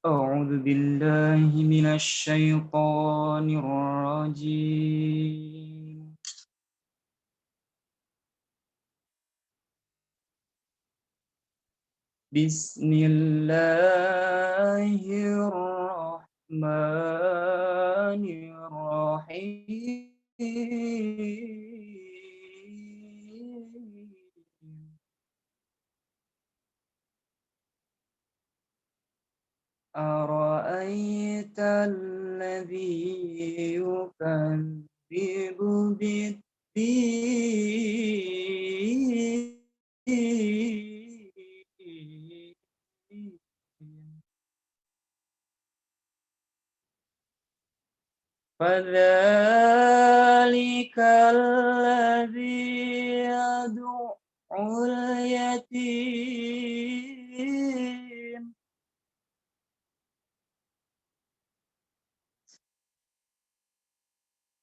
أعوذ بالله من الشيطان الرجيم. بسم الله الرحمن الرحيم. أرأيت الذي يكذب بالدين فذلك الذي يدعو اليتيم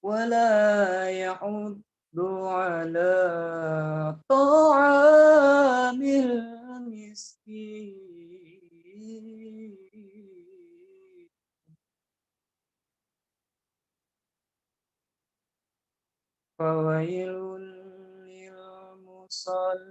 ولا يحض على طعام المسكين فويل للمصلين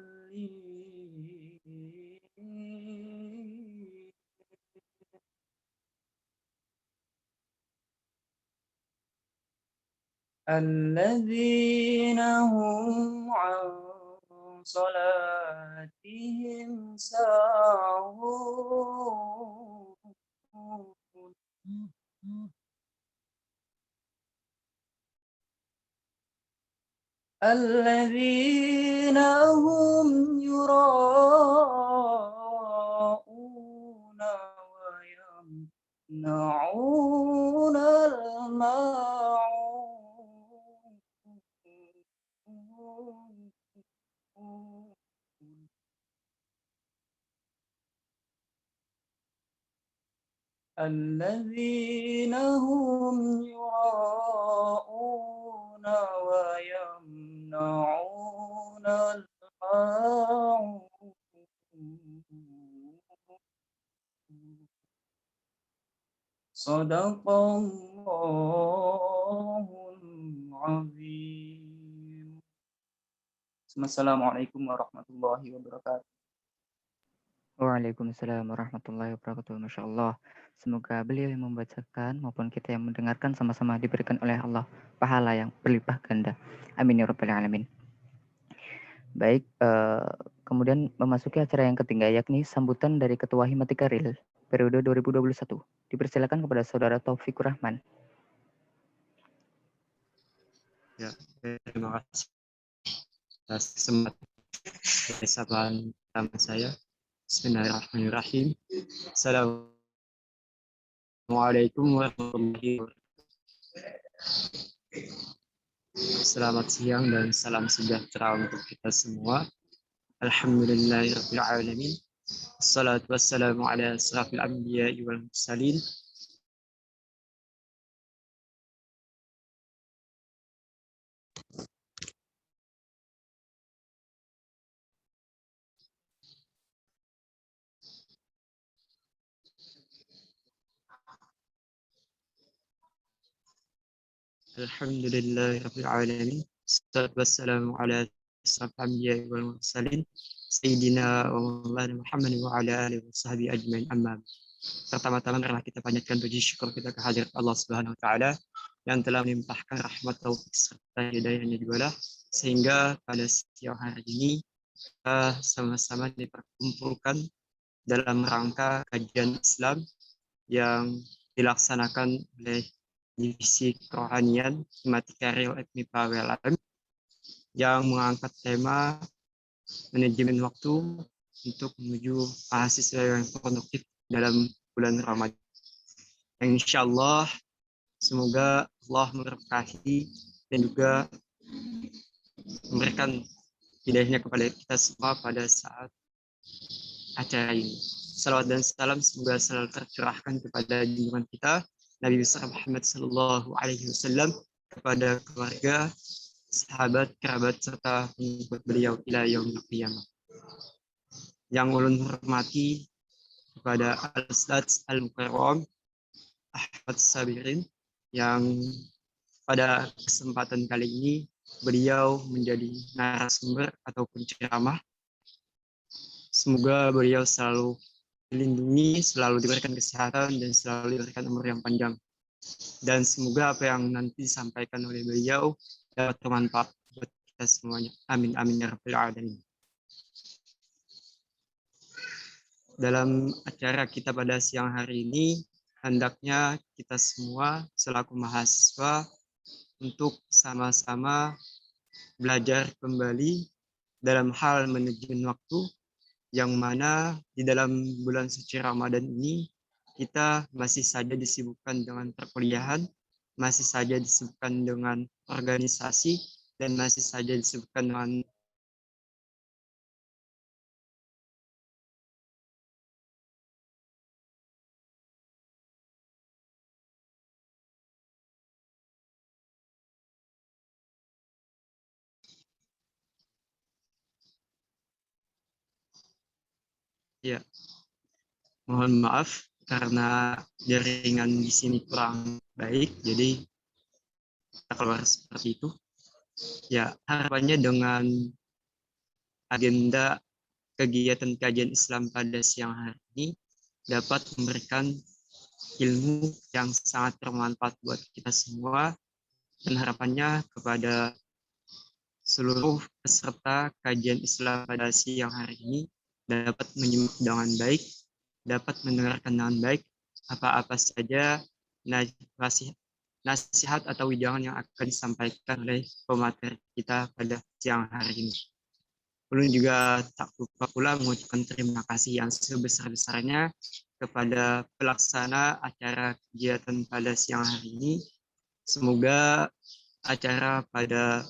الذين هم عن صلاتهم ساهون الذين هم يراءون ويمنعون الماعون الذين هم يراءون ويمنعون الماعون صدق الله العظيم. Assalamualaikum warahmatullahi wabarakatuh. Waalaikumsalam warahmatullahi wabarakatuh. Masya Allah. Semoga beliau yang membacakan maupun kita yang mendengarkan sama-sama diberikan oleh Allah pahala yang berlimpah ganda. Amin ya rabbal alamin. Baik, kemudian memasuki acara yang ketiga yakni sambutan dari Ketua Himatika Ril periode 2021. Dipersilakan kepada Saudara Taufikur Rahman. Ya, terima kasih atas kesempatan pertama saya. Bismillahirrahmanirrahim. Assalamualaikum warahmatullahi wabarakatuh. Selamat siang dan salam sejahtera untuk kita semua. Alhamdulillahirabbil alamin. Wassalatu wassalamu ala asrafil anbiya'i wal mursalin. Alhamdulillahirabbil alamin. Wassalatu wassalamu ala asrafil anbiya'i wal mursalin. Sayyidina wa maulana Muhammad wa ala alihi wa sahbihi ajmain amma. Pertama-tama marilah kita panjatkan puji syukur kita kehadirat Allah Subhanahu wa taala yang telah melimpahkan rahmat taufik serta hidayahnya juga sehingga pada siang hari ini kita sama-sama diperkumpulkan dalam rangka kajian Islam yang dilaksanakan oleh Divisi Kerohanian Himatika Ril FMIPA WLM yang mengangkat tema manajemen waktu untuk menuju mahasiswa yang produktif dalam bulan Ramadan. Insya Allah semoga Allah memberkahi dan juga memberikan hidayahnya kepada kita semua pada saat acara ini. Salawat dan salam semoga selalu tercurahkan kepada junjungan kita Nabi besar Muhammad Sallallahu Alaihi Wasallam, kepada keluarga, sahabat, kerabat serta pengikut beliau ila yaumil qiyamah. Yang ulun hormati kepada Al-Ustadz Al-Mukarram Ahmad Sabirin yang pada kesempatan kali ini beliau menjadi narasumber ataupun ceramah. Semoga beliau selalu dilindungi, selalu diberikan kesehatan, dan selalu diberikan umur yang panjang. Dan semoga apa yang nanti disampaikan oleh beliau dapat bermanfaat buat kita semuanya. Amin, amin, ya Rabbil Alamin. Dalam acara kita pada siang hari ini, hendaknya kita semua selaku mahasiswa untuk sama-sama belajar kembali dalam hal manajemen waktu, yang mana di dalam bulan suci Ramadan ini kita masih saja disibukkan dengan perkuliahan, masih saja disibukkan dengan organisasi, dan masih saja disibukkan dengan ya, mohon maaf karena jaringan di sini kurang baik, jadi kita keluar seperti itu. Ya, harapannya dengan agenda kegiatan kajian Islam pada siang hari ini dapat memberikan ilmu yang sangat bermanfaat buat kita semua, dan harapannya kepada seluruh peserta kajian Islam pada siang hari ini dapat menyimak dengan baik, dapat mendengarkan dengan baik apa-apa saja nasihat atau wejangan yang akan disampaikan oleh pemateri kita pada siang hari ini. Belum juga tak lupa pula mengucapkan terima kasih yang sebesar-besarnya kepada pelaksana acara kegiatan pada siang hari ini. Semoga acara pada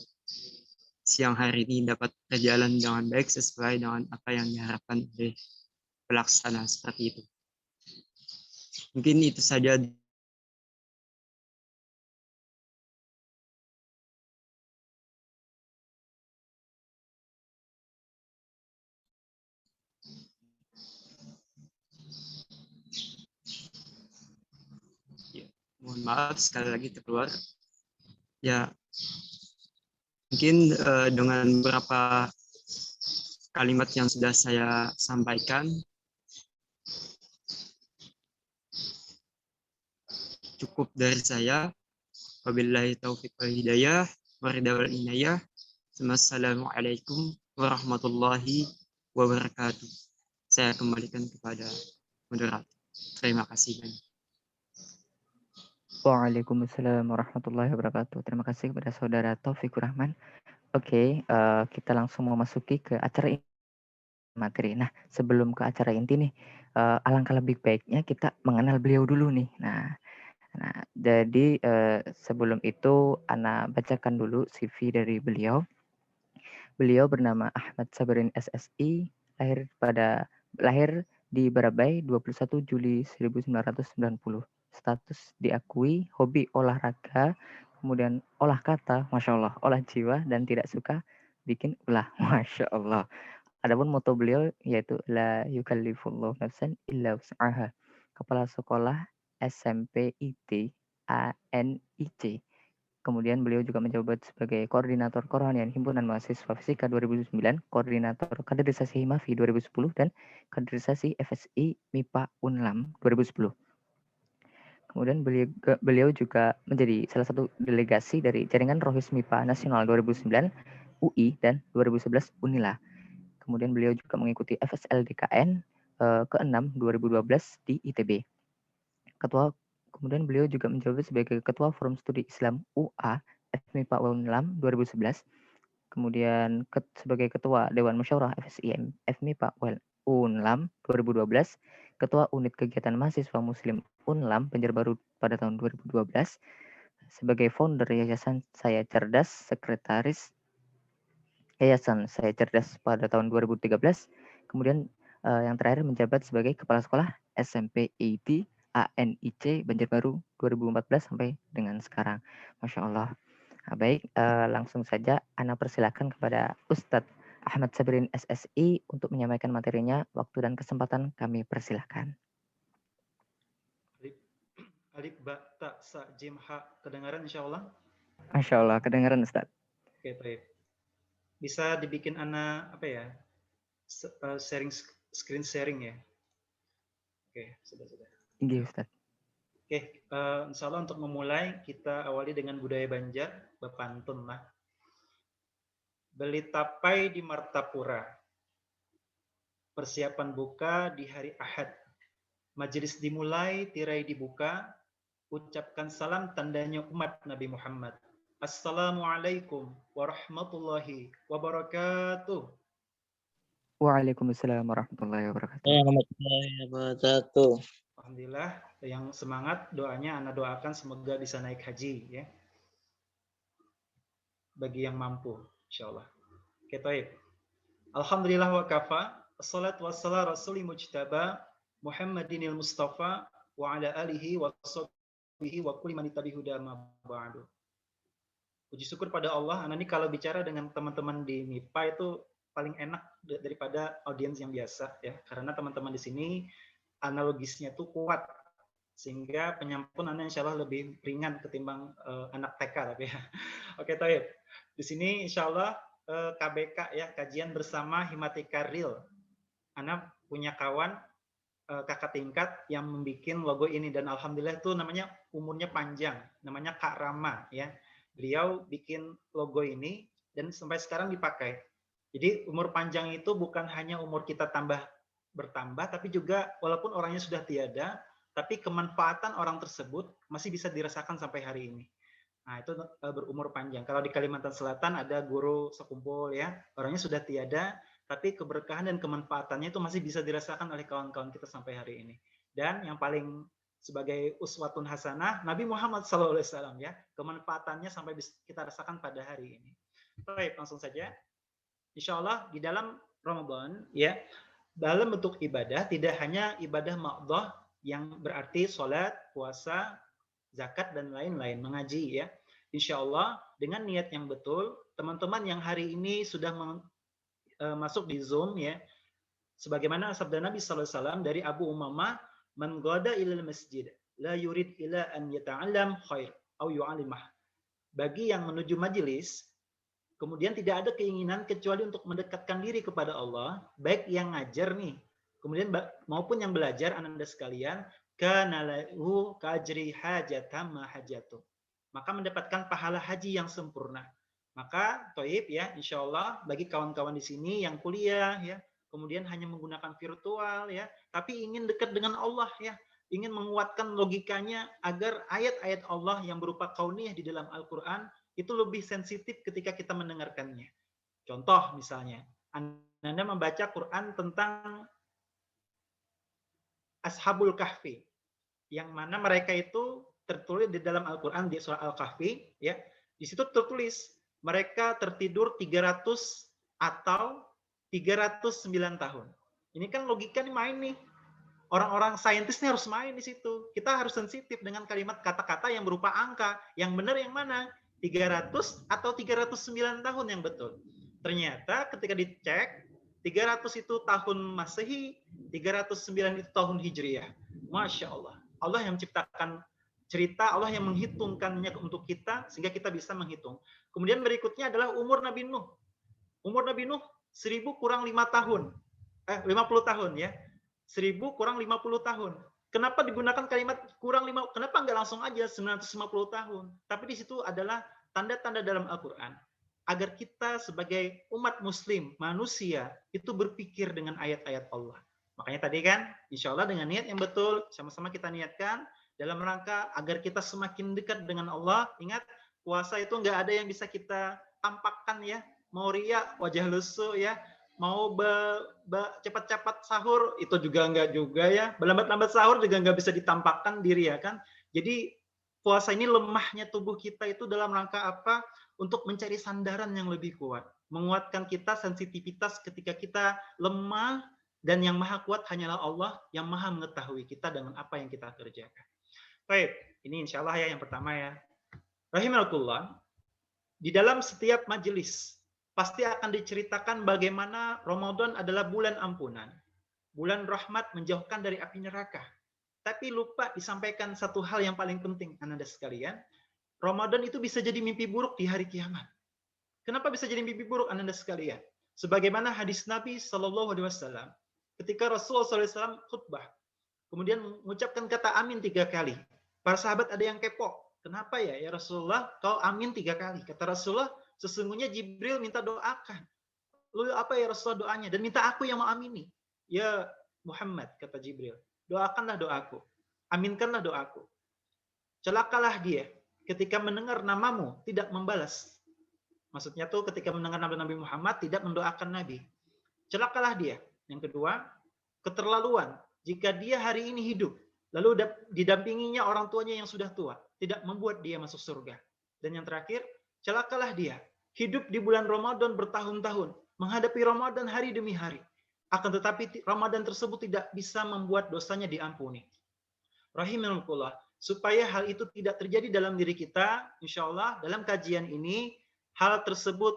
siang hari ini dapat berjalan dengan baik sesuai dengan apa yang diharapkan oleh pelaksana seperti itu. Mungkin itu saja. Ya, mohon maaf sekali lagi terkeluar. Ya, mungkin dengan beberapa kalimat yang sudah saya sampaikan cukup dari saya. Wabillahi taufiq wal hidayah, waridawal inayah. Assalamualaikum warahmatullahi wabarakatuh. Saya kembalikan kepada moderator. Terima kasih banyak. Waalaikumsalam warahmatullahi wabarakatuh. Terima kasih kepada saudara Taufikur Rahman. Oke, kita langsung memasuki ke acara materi. Nah, sebelum ke acara inti nih, alangkah lebih baiknya kita mengenal beliau dulu nih. Nah, jadi sebelum itu Ana bacakan dulu CV dari beliau. Beliau bernama Ahmad Sabirin SSI, lahir di Barabai 21 Juli 1990. Status diakui, hobi olahraga, kemudian olah kata, Masya Allah, olah jiwa, dan tidak suka bikin ulah, Masya Allah. Adapun moto beliau yaitu La yukallifullahu nafsan illa wus'aha. Kepala Sekolah SMP IT ANIC. Kemudian beliau juga menjabat sebagai Koordinator Kerohanian Himpunan Mahasiswa Fisika 2009, Koordinator Kaderisasi HIMAFI 2010, dan Kaderisasi FSI MIPA UNLAM 2010. Kemudian beliau juga menjadi salah satu delegasi dari Jaringan Rohis MIPA Nasional 2009 UI dan 2011 UNILA. Kemudian beliau juga mengikuti FSLDKN ke-6 2012 di ITB. Kemudian beliau juga menjabat sebagai Ketua Forum Studi Islam UA FMIPA UNLAM 2011. Kemudian sebagai Ketua Dewan Musyawarah FSI FMIPA UNLAM 2012. Ketua Unit Kegiatan Mahasiswa Muslim UNLAM Banjarbaru pada tahun 2012. Sebagai founder Yayasan Saya Cerdas, Sekretaris Yayasan Saya Cerdas pada tahun 2013. Kemudian yang terakhir menjabat sebagai Kepala Sekolah SMP ID ANIC Banjarbaru 2014 sampai dengan sekarang. Masya Allah. Nah, baik, langsung saja Ana persilakan kepada Ustadz Ahmad Sabirin SSI untuk menyampaikan materinya. Waktu dan kesempatan kami persilahkan. Alif, ba, ta, sa, jim, ha. Kedengaran insya Allah? Masya Allah, kedengaran Ustaz. Oke, baik. Bisa dibikin Ana apa ya? Sharing screen sharing ya. Oke, sudah. Tinggi Ustaz. Oke, insya Allah untuk memulai kita awali dengan budaya Banjar, bepantun lah. Beli tapai di Martapura. Persiapan buka di hari Ahad. Majelis dimulai, tirai dibuka. Ucapkan salam tandanya umat Nabi Muhammad. Assalamualaikum warahmatullahi wabarakatuh. Waalaikumsalam warahmatullahi wabarakatuh. Warahmatullahi wabarakatuh. Alhamdulillah, yang semangat doanya Ana doakan semoga bisa naik haji ya. Bagi yang mampu, insyaallah. Oke, baik. Alhamdulillah wa kafa, assalatu wassalamu rasuli mujtaba Muhammadinil Mustafa wa ala alihi wa sahbihi wa kulli man tabi'ahu ma ba'du. Puji syukur pada Allah, Ana ini kalau bicara dengan teman-teman di MIPA itu paling enak daripada audiens yang biasa ya, karena teman-teman di sini analogisnya tuh kuat sehingga penyampaian Anda insya Allah lebih ringan ketimbang anak TK tapi ya. Oke, Taib. Di sini insya Allah KBK ya, kajian bersama Himatika Real. Anda punya kawan kakak tingkat yang membuat logo ini dan alhamdulillah itu namanya umurnya panjang, namanya Kak Rama ya. Beliau bikin logo ini dan sampai sekarang dipakai. Jadi umur panjang itu bukan hanya umur kita bertambah, tapi juga walaupun orangnya sudah tiada, tapi kemanfaatan orang tersebut masih bisa dirasakan sampai hari ini. Nah, itu berumur panjang. Kalau di Kalimantan Selatan ada guru sekumpul ya, orangnya sudah tiada, tapi keberkahan dan kemanfaatannya itu masih bisa dirasakan oleh kawan-kawan kita sampai hari ini. Dan yang paling sebagai uswatun hasanah, Nabi Muhammad SAW ya, kemanfaatannya sampai kita rasakan pada hari ini. Baik, langsung saja. Insya Allah di dalam Ramadan ya, dalam bentuk ibadah tidak hanya ibadah maqdhah yang berarti sholat, puasa, zakat dan lain-lain, mengaji ya. Insya Allah dengan niat yang betul, teman-teman yang hari ini sudah masuk di Zoom ya, sebagaimana sabda Nabi SAW dari Abu Umamah, man ghada ilal masjid la yurid ila an yata'allam khair au yu'alimah. Bagi yang menuju majelis kemudian tidak ada keinginan kecuali untuk mendekatkan diri kepada Allah, baik yang ngajar nih, kemudian maupun yang belajar, Anda sekalian, kana lahu kajri hajatam ma hajatu. Maka mendapatkan pahala haji yang sempurna. Maka Toib ya, insya Allah bagi kawan-kawan di sini yang kuliah ya, kemudian hanya menggunakan virtual ya, tapi ingin dekat dengan Allah ya, ingin menguatkan logikanya agar ayat-ayat Allah yang berupa kauniyah di dalam Al-Quran itu lebih sensitif ketika kita mendengarkannya. Contoh misalnya, Anda membaca Quran tentang Ashabul Kahfi, yang mana mereka itu tertulis di dalam Al-Quran di surah Al-Kahfi, ya, di situ tertulis mereka tertidur 300 atau 309 tahun. Ini kan logika nih main nih. Orang-orang saintis ini harus main di situ. Kita harus sensitif dengan kalimat kata-kata yang berupa angka. Yang benar yang mana? 300 atau 309 tahun yang betul. Ternyata ketika dicek, 300 itu tahun Masehi, 309 itu tahun Hijriah. Masya Allah. Allah yang menciptakan cerita, Allah yang menghitungkannya untuk kita, sehingga kita bisa menghitung. Kemudian berikutnya adalah umur Nabi Nuh. Umur Nabi Nuh 1000 kurang 5 tahun. 50 tahun ya. 1000 kurang 50 tahun. Kenapa digunakan kalimat kurang 5? Kenapa nggak langsung aja 950 tahun? Tapi di situ adalah tanda-tanda dalam Al-Quran. Agar kita sebagai umat muslim, manusia, itu berpikir dengan ayat-ayat Allah. Makanya tadi kan, insya Allah dengan niat yang betul, sama-sama kita niatkan, dalam rangka agar kita semakin dekat dengan Allah. Ingat, puasa itu nggak ada yang bisa kita tampakkan ya. Mau riya, wajah lusuh ya. Mau cepat-cepat sahur itu juga enggak juga ya, berlambat-lambat sahur juga enggak bisa ditampakkan diri ya kan. Jadi puasa ini lemahnya tubuh kita itu dalam rangka apa? Untuk mencari sandaran yang lebih kuat, menguatkan kita sensitivitas ketika kita lemah, dan yang maha kuat hanyalah Allah yang maha mengetahui kita dengan apa yang kita kerjakan. Baik, ini insya Allah ya yang pertama ya. Rahimakumullah, di dalam setiap majelis pasti akan diceritakan bagaimana Ramadan adalah bulan ampunan, bulan rahmat menjauhkan dari api neraka. tapi lupa disampaikan satu hal yang paling penting, Ananda sekalian. Ramadan itu bisa jadi mimpi buruk di hari kiamat. Kenapa bisa jadi mimpi buruk, Ananda sekalian? Sebagaimana hadis Nabi Shallallahu Alaihi Wasallam, ketika Rasulullah SAW khutbah, kemudian mengucapkan kata amin 3 kali. Para sahabat ada yang kepo. Kenapa ya Rasulullah kau amin 3 kali? Kata Rasulullah, sesungguhnya Jibril minta doakan. Lalu apa ya Rasulullah doanya? Dan minta aku yang mau amini. Ya Muhammad, kata Jibril, doakanlah doaku. Aminkanlah doaku. Celakalah dia ketika mendengar namamu tidak membalas. Maksudnya tuh ketika mendengar nama Nabi Muhammad tidak mendoakan Nabi. Celakalah dia. Yang kedua, keterlaluan. Jika dia hari ini hidup, lalu didampinginya orang tuanya yang sudah tua, tidak membuat dia masuk surga. Dan yang terakhir, celakalah dia. Hidup di bulan Ramadan bertahun-tahun, menghadapi Ramadan hari demi hari. Akan tetapi Ramadan tersebut tidak bisa membuat dosanya diampuni. Rahimakumullah, supaya hal itu tidak terjadi dalam diri kita, insya Allah dalam kajian ini, hal tersebut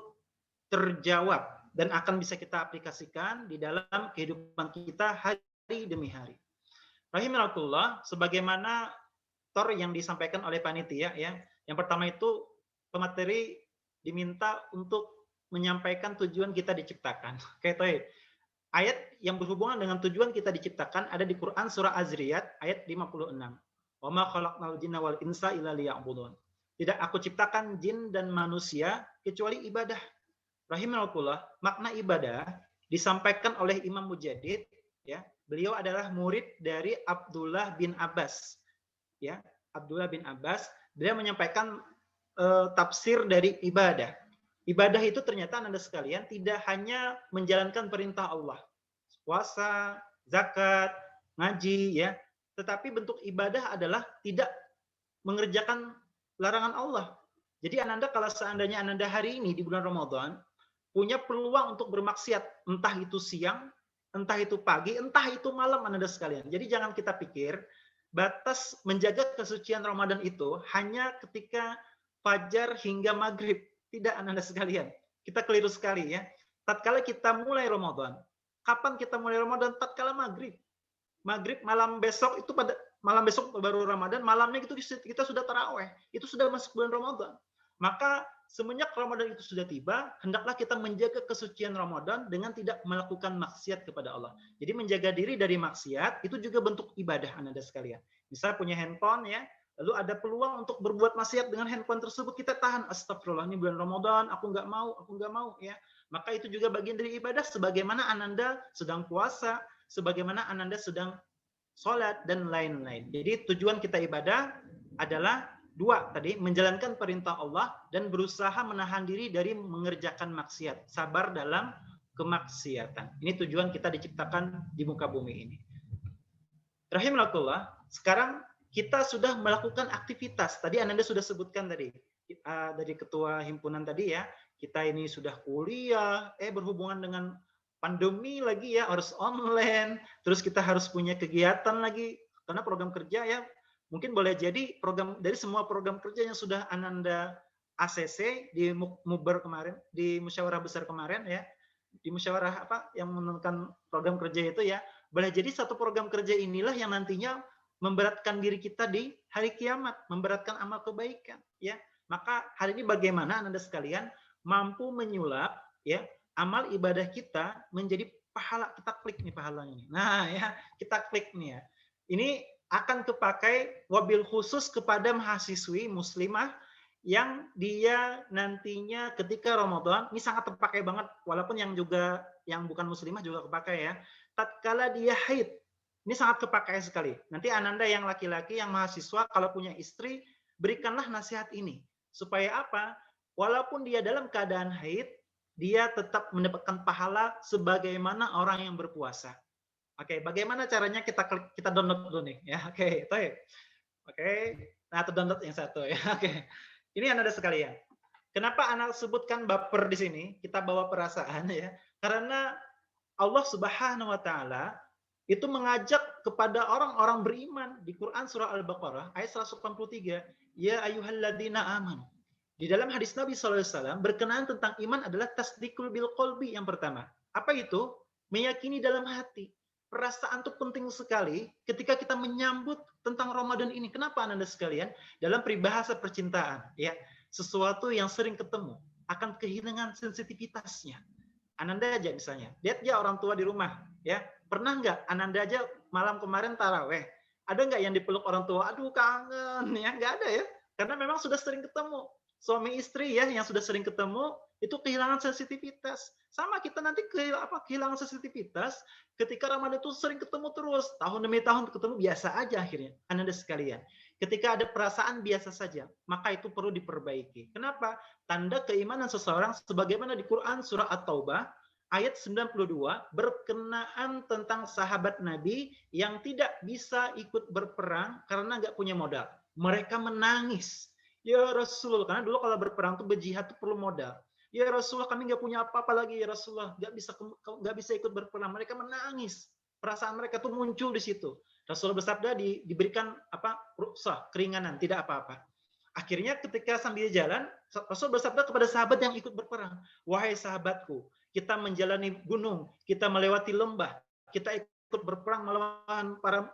terjawab dan akan bisa kita aplikasikan di dalam kehidupan kita hari demi hari. Rahimakumullah, sebagaimana yang disampaikan oleh panitia ya. Yang pertama itu pemateri diminta untuk menyampaikan tujuan kita diciptakan. Oke, toh. Ayat yang berhubungan dengan tujuan kita diciptakan ada di Quran surah Az-Zariyat ayat 56. Wa ma khalaqnal jinna wal insa illa liya'budun. Tidak aku ciptakan jin dan manusia kecuali ibadah. Rahimakumullah, makna ibadah disampaikan oleh Imam Mujaddid ya. Beliau adalah murid dari Abdullah bin Abbas. Ya, Abdullah bin Abbas, dia menyampaikan tafsir dari ibadah. Ibadah itu ternyata Anda sekalian tidak hanya menjalankan perintah Allah. Puasa, zakat, ngaji ya, tetapi bentuk ibadah adalah tidak mengerjakan larangan Allah. Jadi Ananda kalau seandainya Ananda hari ini di bulan Ramadan punya peluang untuk bermaksiat, entah itu siang, entah itu pagi, entah itu malam Ananda sekalian. Jadi jangan kita pikir batas menjaga kesucian Ramadan itu hanya ketika fajar hingga maghrib. Tidak Ananda sekalian. Kita keliru sekali ya. Tatkala kita mulai Ramadan. Kapan kita mulai Ramadan? Tatkala maghrib. Maghrib malam besok itu pada malam besok baru Ramadan, malamnya itu kita sudah taraweh, itu sudah masuk bulan Ramadan. Maka semenjak Ramadan itu sudah tiba, hendaklah kita menjaga kesucian Ramadan dengan tidak melakukan maksiat kepada Allah. Jadi menjaga diri dari maksiat itu juga bentuk ibadah Anda sekalian. Misal punya handphone ya, lalu ada peluang untuk berbuat maksiat dengan handphone tersebut, kita tahan. Astagfirullah, ini bulan Ramadan, aku nggak mau ya. Maka itu juga bagian dari ibadah, sebagaimana Ananda sedang puasa, sebagaimana Ananda sedang sholat dan lain-lain. Jadi tujuan kita ibadah adalah dua tadi, menjalankan perintah Allah dan berusaha menahan diri dari mengerjakan maksiat, sabar dalam kemaksiatan. Ini tujuan kita diciptakan di muka bumi ini. Rahimakumullah, sekarang kita sudah melakukan aktivitas. Tadi Ananda sudah sebutkan tadi dari ketua himpunan tadi ya, kita ini sudah kuliah, berhubungan dengan pandemi lagi ya, harus online, terus kita harus punya kegiatan lagi karena program kerja ya, mungkin boleh jadi program dari semua program kerja yang sudah Ananda ACC di Mukber kemarin, di musyawarah besar kemarin ya, di musyawarah apa yang menentukan program kerja itu ya, boleh jadi satu program kerja inilah yang nantinya memberatkan diri kita di hari kiamat, memberatkan amal kebaikan ya. Maka hari ini bagaimana Anda sekalian mampu menyulap ya amal ibadah kita menjadi pahala. Kita klik nih pahalanya nih. Nah ya, kita klik nih ya. Ini akan kepakai wabil khusus kepada mahasiswi muslimah yang dia nantinya ketika Ramadan, ini sangat terpakai banget, walaupun yang juga yang bukan muslimah juga kepakai ya. Tatkala dia haid, ini sangat kepakai sekali. Nanti Ananda yang laki-laki, yang mahasiswa, kalau punya istri, berikanlah nasihat ini. Supaya apa? Walaupun dia dalam keadaan haid, dia tetap mendapatkan pahala sebagaimana orang yang berpuasa. Oke, bagaimana caranya kita download dulu nih ya. Oke, nah download yang satu ya. Oke. Ini Anda sekalian. Kenapa Anda sebutkan baper di sini? Kita bawa perasaan ya. Karena Allah Subhanahu wa taala itu mengajak kepada orang-orang beriman di Quran surah Al-Baqarah ayat 183, ya ayyuhalladzina amanu. Di dalam hadis Nabi SAW berkenaan tentang iman adalah tasdikul bil qalbi yang pertama. Apa itu? Meyakini dalam hati. perasaan itu penting sekali ketika kita menyambut tentang Ramadan ini. Kenapa Ananda sekalian? Dalam peribahasa percintaan, ya, sesuatu yang sering ketemu akan kehilangan sensitivitasnya. Ananda aja misalnya, lihat ya orang tua di rumah, ya, pernah nggak Ananda aja malam kemarin taraweh, ada nggak yang dipeluk orang tua? Aduh kangen, ya nggak ada ya, karena memang sudah sering ketemu. Suami istri ya yang sudah sering ketemu itu kehilangan sensitivitas. Sama kita nanti kehilangan sensitivitas ketika Ramadan itu sering ketemu terus, tahun demi tahun ketemu biasa aja akhirnya. Ananda sekalian, ketika ada perasaan biasa saja, maka itu perlu diperbaiki. Kenapa? Tanda keimanan seseorang sebagaimana di Quran surah At-Taubah ayat 92 berkenaan tentang sahabat Nabi yang tidak bisa ikut berperang karena nggak punya modal. Mereka menangis. Ya Rasulullah, karena dulu kalau berperang tuh berjihad tuh perlu modal. Ya Rasulullah, kami nggak punya apa-apa lagi ya Rasulullah, nggak bisa ikut berperang. Mereka menangis. Perasaan mereka tuh muncul di situ. Rasulullah bersabda diberikan rukhsah, keringanan, tidak apa-apa. Akhirnya ketika sambil jalan, Rasul bersabda kepada sahabat yang ikut berperang, wahai sahabatku, kita menjalani gunung, kita melewati lembah, kita ikut berperang melawan para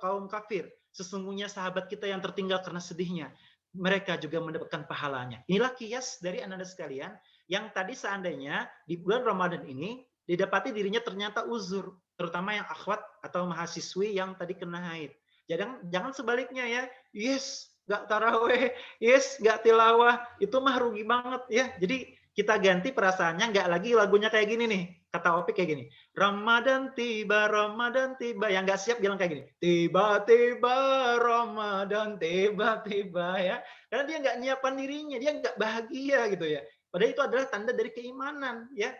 kaum kafir. Sesungguhnya sahabat kita yang tertinggal karena sedihnya, mereka juga mendapatkan pahalanya. Inilah kias dari Ananda sekalian, yang tadi seandainya di bulan Ramadan ini didapati dirinya ternyata uzur, terutama yang akhwat atau mahasiswi yang tadi kena haid. Jangan sebaliknya ya, yes, nggak taraweh, yes, nggak tilawah, itu mah rugi banget ya. Jadi kita ganti perasaannya, nggak lagi lagunya kayak gini nih, kata Opik kayak gini, Ramadan tiba, yang nggak siap bilang kayak gini, tiba-tiba Ramadan, tiba-tiba ya, karena dia nggak nyiapkan dirinya, dia nggak bahagia gitu ya. Padahal itu adalah tanda dari keimanan ya.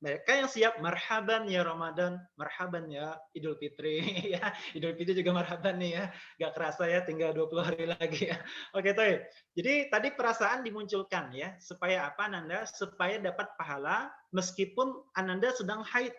Mereka yang siap, marhaban ya Ramadan, marhaban ya Idul Fitri ya. Idul Fitri juga marhaban nih ya. Gak kerasa ya, tinggal 20 hari lagi ya. Oke, Toy. Jadi tadi perasaan dimunculkan ya, supaya apa Ananda? Supaya dapat pahala meskipun Ananda sedang haid.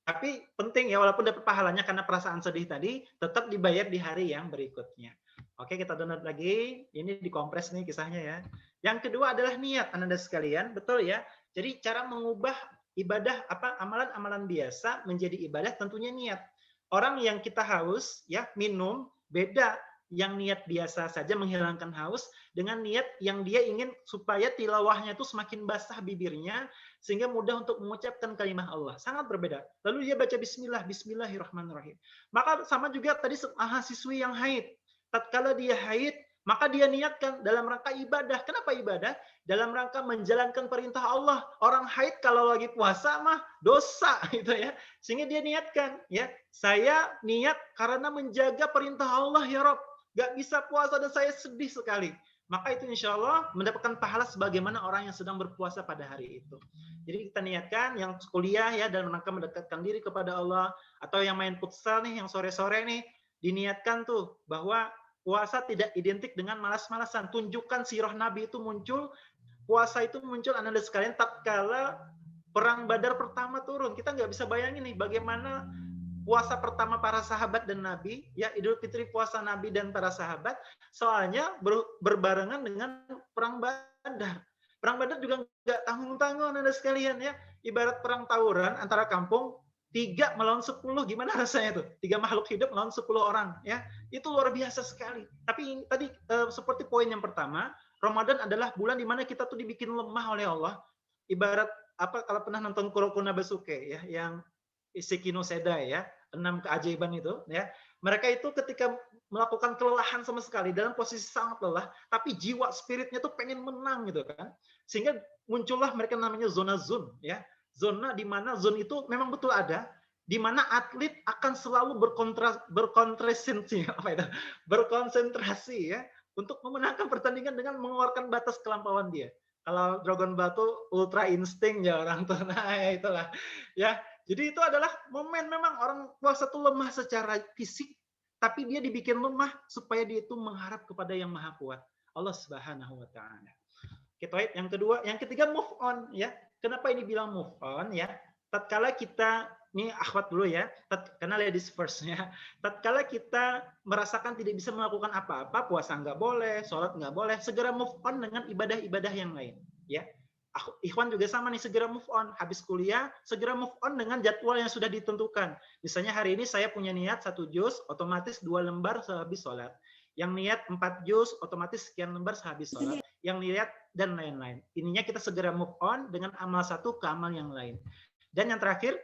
Tapi penting ya, walaupun dapat pahalanya karena perasaan sedih tadi, tetap dibayar di hari yang berikutnya. Oke, kita download lagi. Ini dikompres nih kisahnya ya. Yang kedua adalah niat Ananda sekalian, betul ya. Jadi cara mengubah ibadah amalan-amalan biasa menjadi ibadah tentunya niat. Orang yang kita haus ya minum beda yang niat biasa saja menghilangkan haus dengan niat yang dia ingin supaya tilawahnya itu semakin basah bibirnya sehingga mudah untuk mengucapkan kalimat Allah. Sangat berbeda. Lalu dia baca bismillah, bismillahirrahmanirrahim. Maka sama juga tadi mahasiswi yang haid. Tatkala dia haid, maka dia niatkan dalam rangka ibadah. Kenapa ibadah? Dalam rangka menjalankan perintah Allah. Orang haid kalau lagi puasa mah dosa gitu ya. Sehingga dia niatkan ya, saya niat karena menjaga perintah Allah ya Rob. Gak bisa puasa dan saya sedih sekali. Maka itu insya Allah mendapatkan pahala sebagaimana orang yang sedang berpuasa pada hari itu. Jadi kita niatkan yang kuliah ya dalam rangka mendekatkan diri kepada Allah, atau yang main futsal nih yang sore-sore nih, diniatkan tuh bahwa puasa tidak identik dengan malas-malasan. Tunjukkan sirah Nabi itu muncul, puasa itu muncul Anda sekalian tatkala perang Badar pertama turun. Kita nggak bisa bayangin nih bagaimana puasa pertama para sahabat dan Nabi, ya Idul Fitri puasa Nabi dan para sahabat, soalnya berbarengan dengan perang Badar. Perang Badar juga nggak tanggung-tanggung Anda sekalian ya, ibarat perang tawuran antara kampung, 3 melawan 10, gimana rasanya tuh? 3 makhluk hidup melawan 10 orang, ya. Itu luar biasa sekali. Tapi tadi seperti poin yang pertama, Ramadan adalah bulan di mana kita tuh dibikin lemah oleh Allah. Ibarat kalau pernah nonton Kuroko Nabasuke ya, yang Iseki no Sedai ya, 6 keajaiban itu ya. Mereka itu ketika melakukan kelelahan sama sekali dalam posisi sangat lelah, tapi jiwa spiritnya tuh pengen menang gitu kan. Sehingga muncullah mereka namanya zona zone ya. Zona di mana zone itu memang betul ada, di mana atlet akan selalu berkonsentrasi ya untuk memenangkan pertandingan dengan mengeluarkan batas kelampauan dia. Kalau Dragon Ball tuh ultra insting ya orang tuh, nah ya itulah ya. Jadi itu adalah momen memang orang puasa tuh lemah secara fisik, tapi dia dibikin lemah supaya dia itu mengharap kepada yang maha kuat, Allah Subhanahu wa taala. Kita yang kedua, yang ketiga move on ya. Kenapa ini bilang move on ya? Tatkala kita, ini akhwat dulu ya, karena ladies first ya. Tatkala kita merasakan tidak bisa melakukan apa-apa, puasa nggak boleh, sholat nggak boleh, segera move on dengan ibadah-ibadah yang lain ya. Ikhwan juga sama nih, segera move on. Habis kuliah, segera move on dengan jadwal yang sudah ditentukan. Misalnya hari ini saya punya niat 1 juz, otomatis 2 lembar sehabis sholat. Yang niat 4 juz, otomatis sekian lembar sehabis sholat. Yang niat dan lain-lain. Ininya kita segera move on dengan amal satu ke amal yang lain. Dan yang terakhir,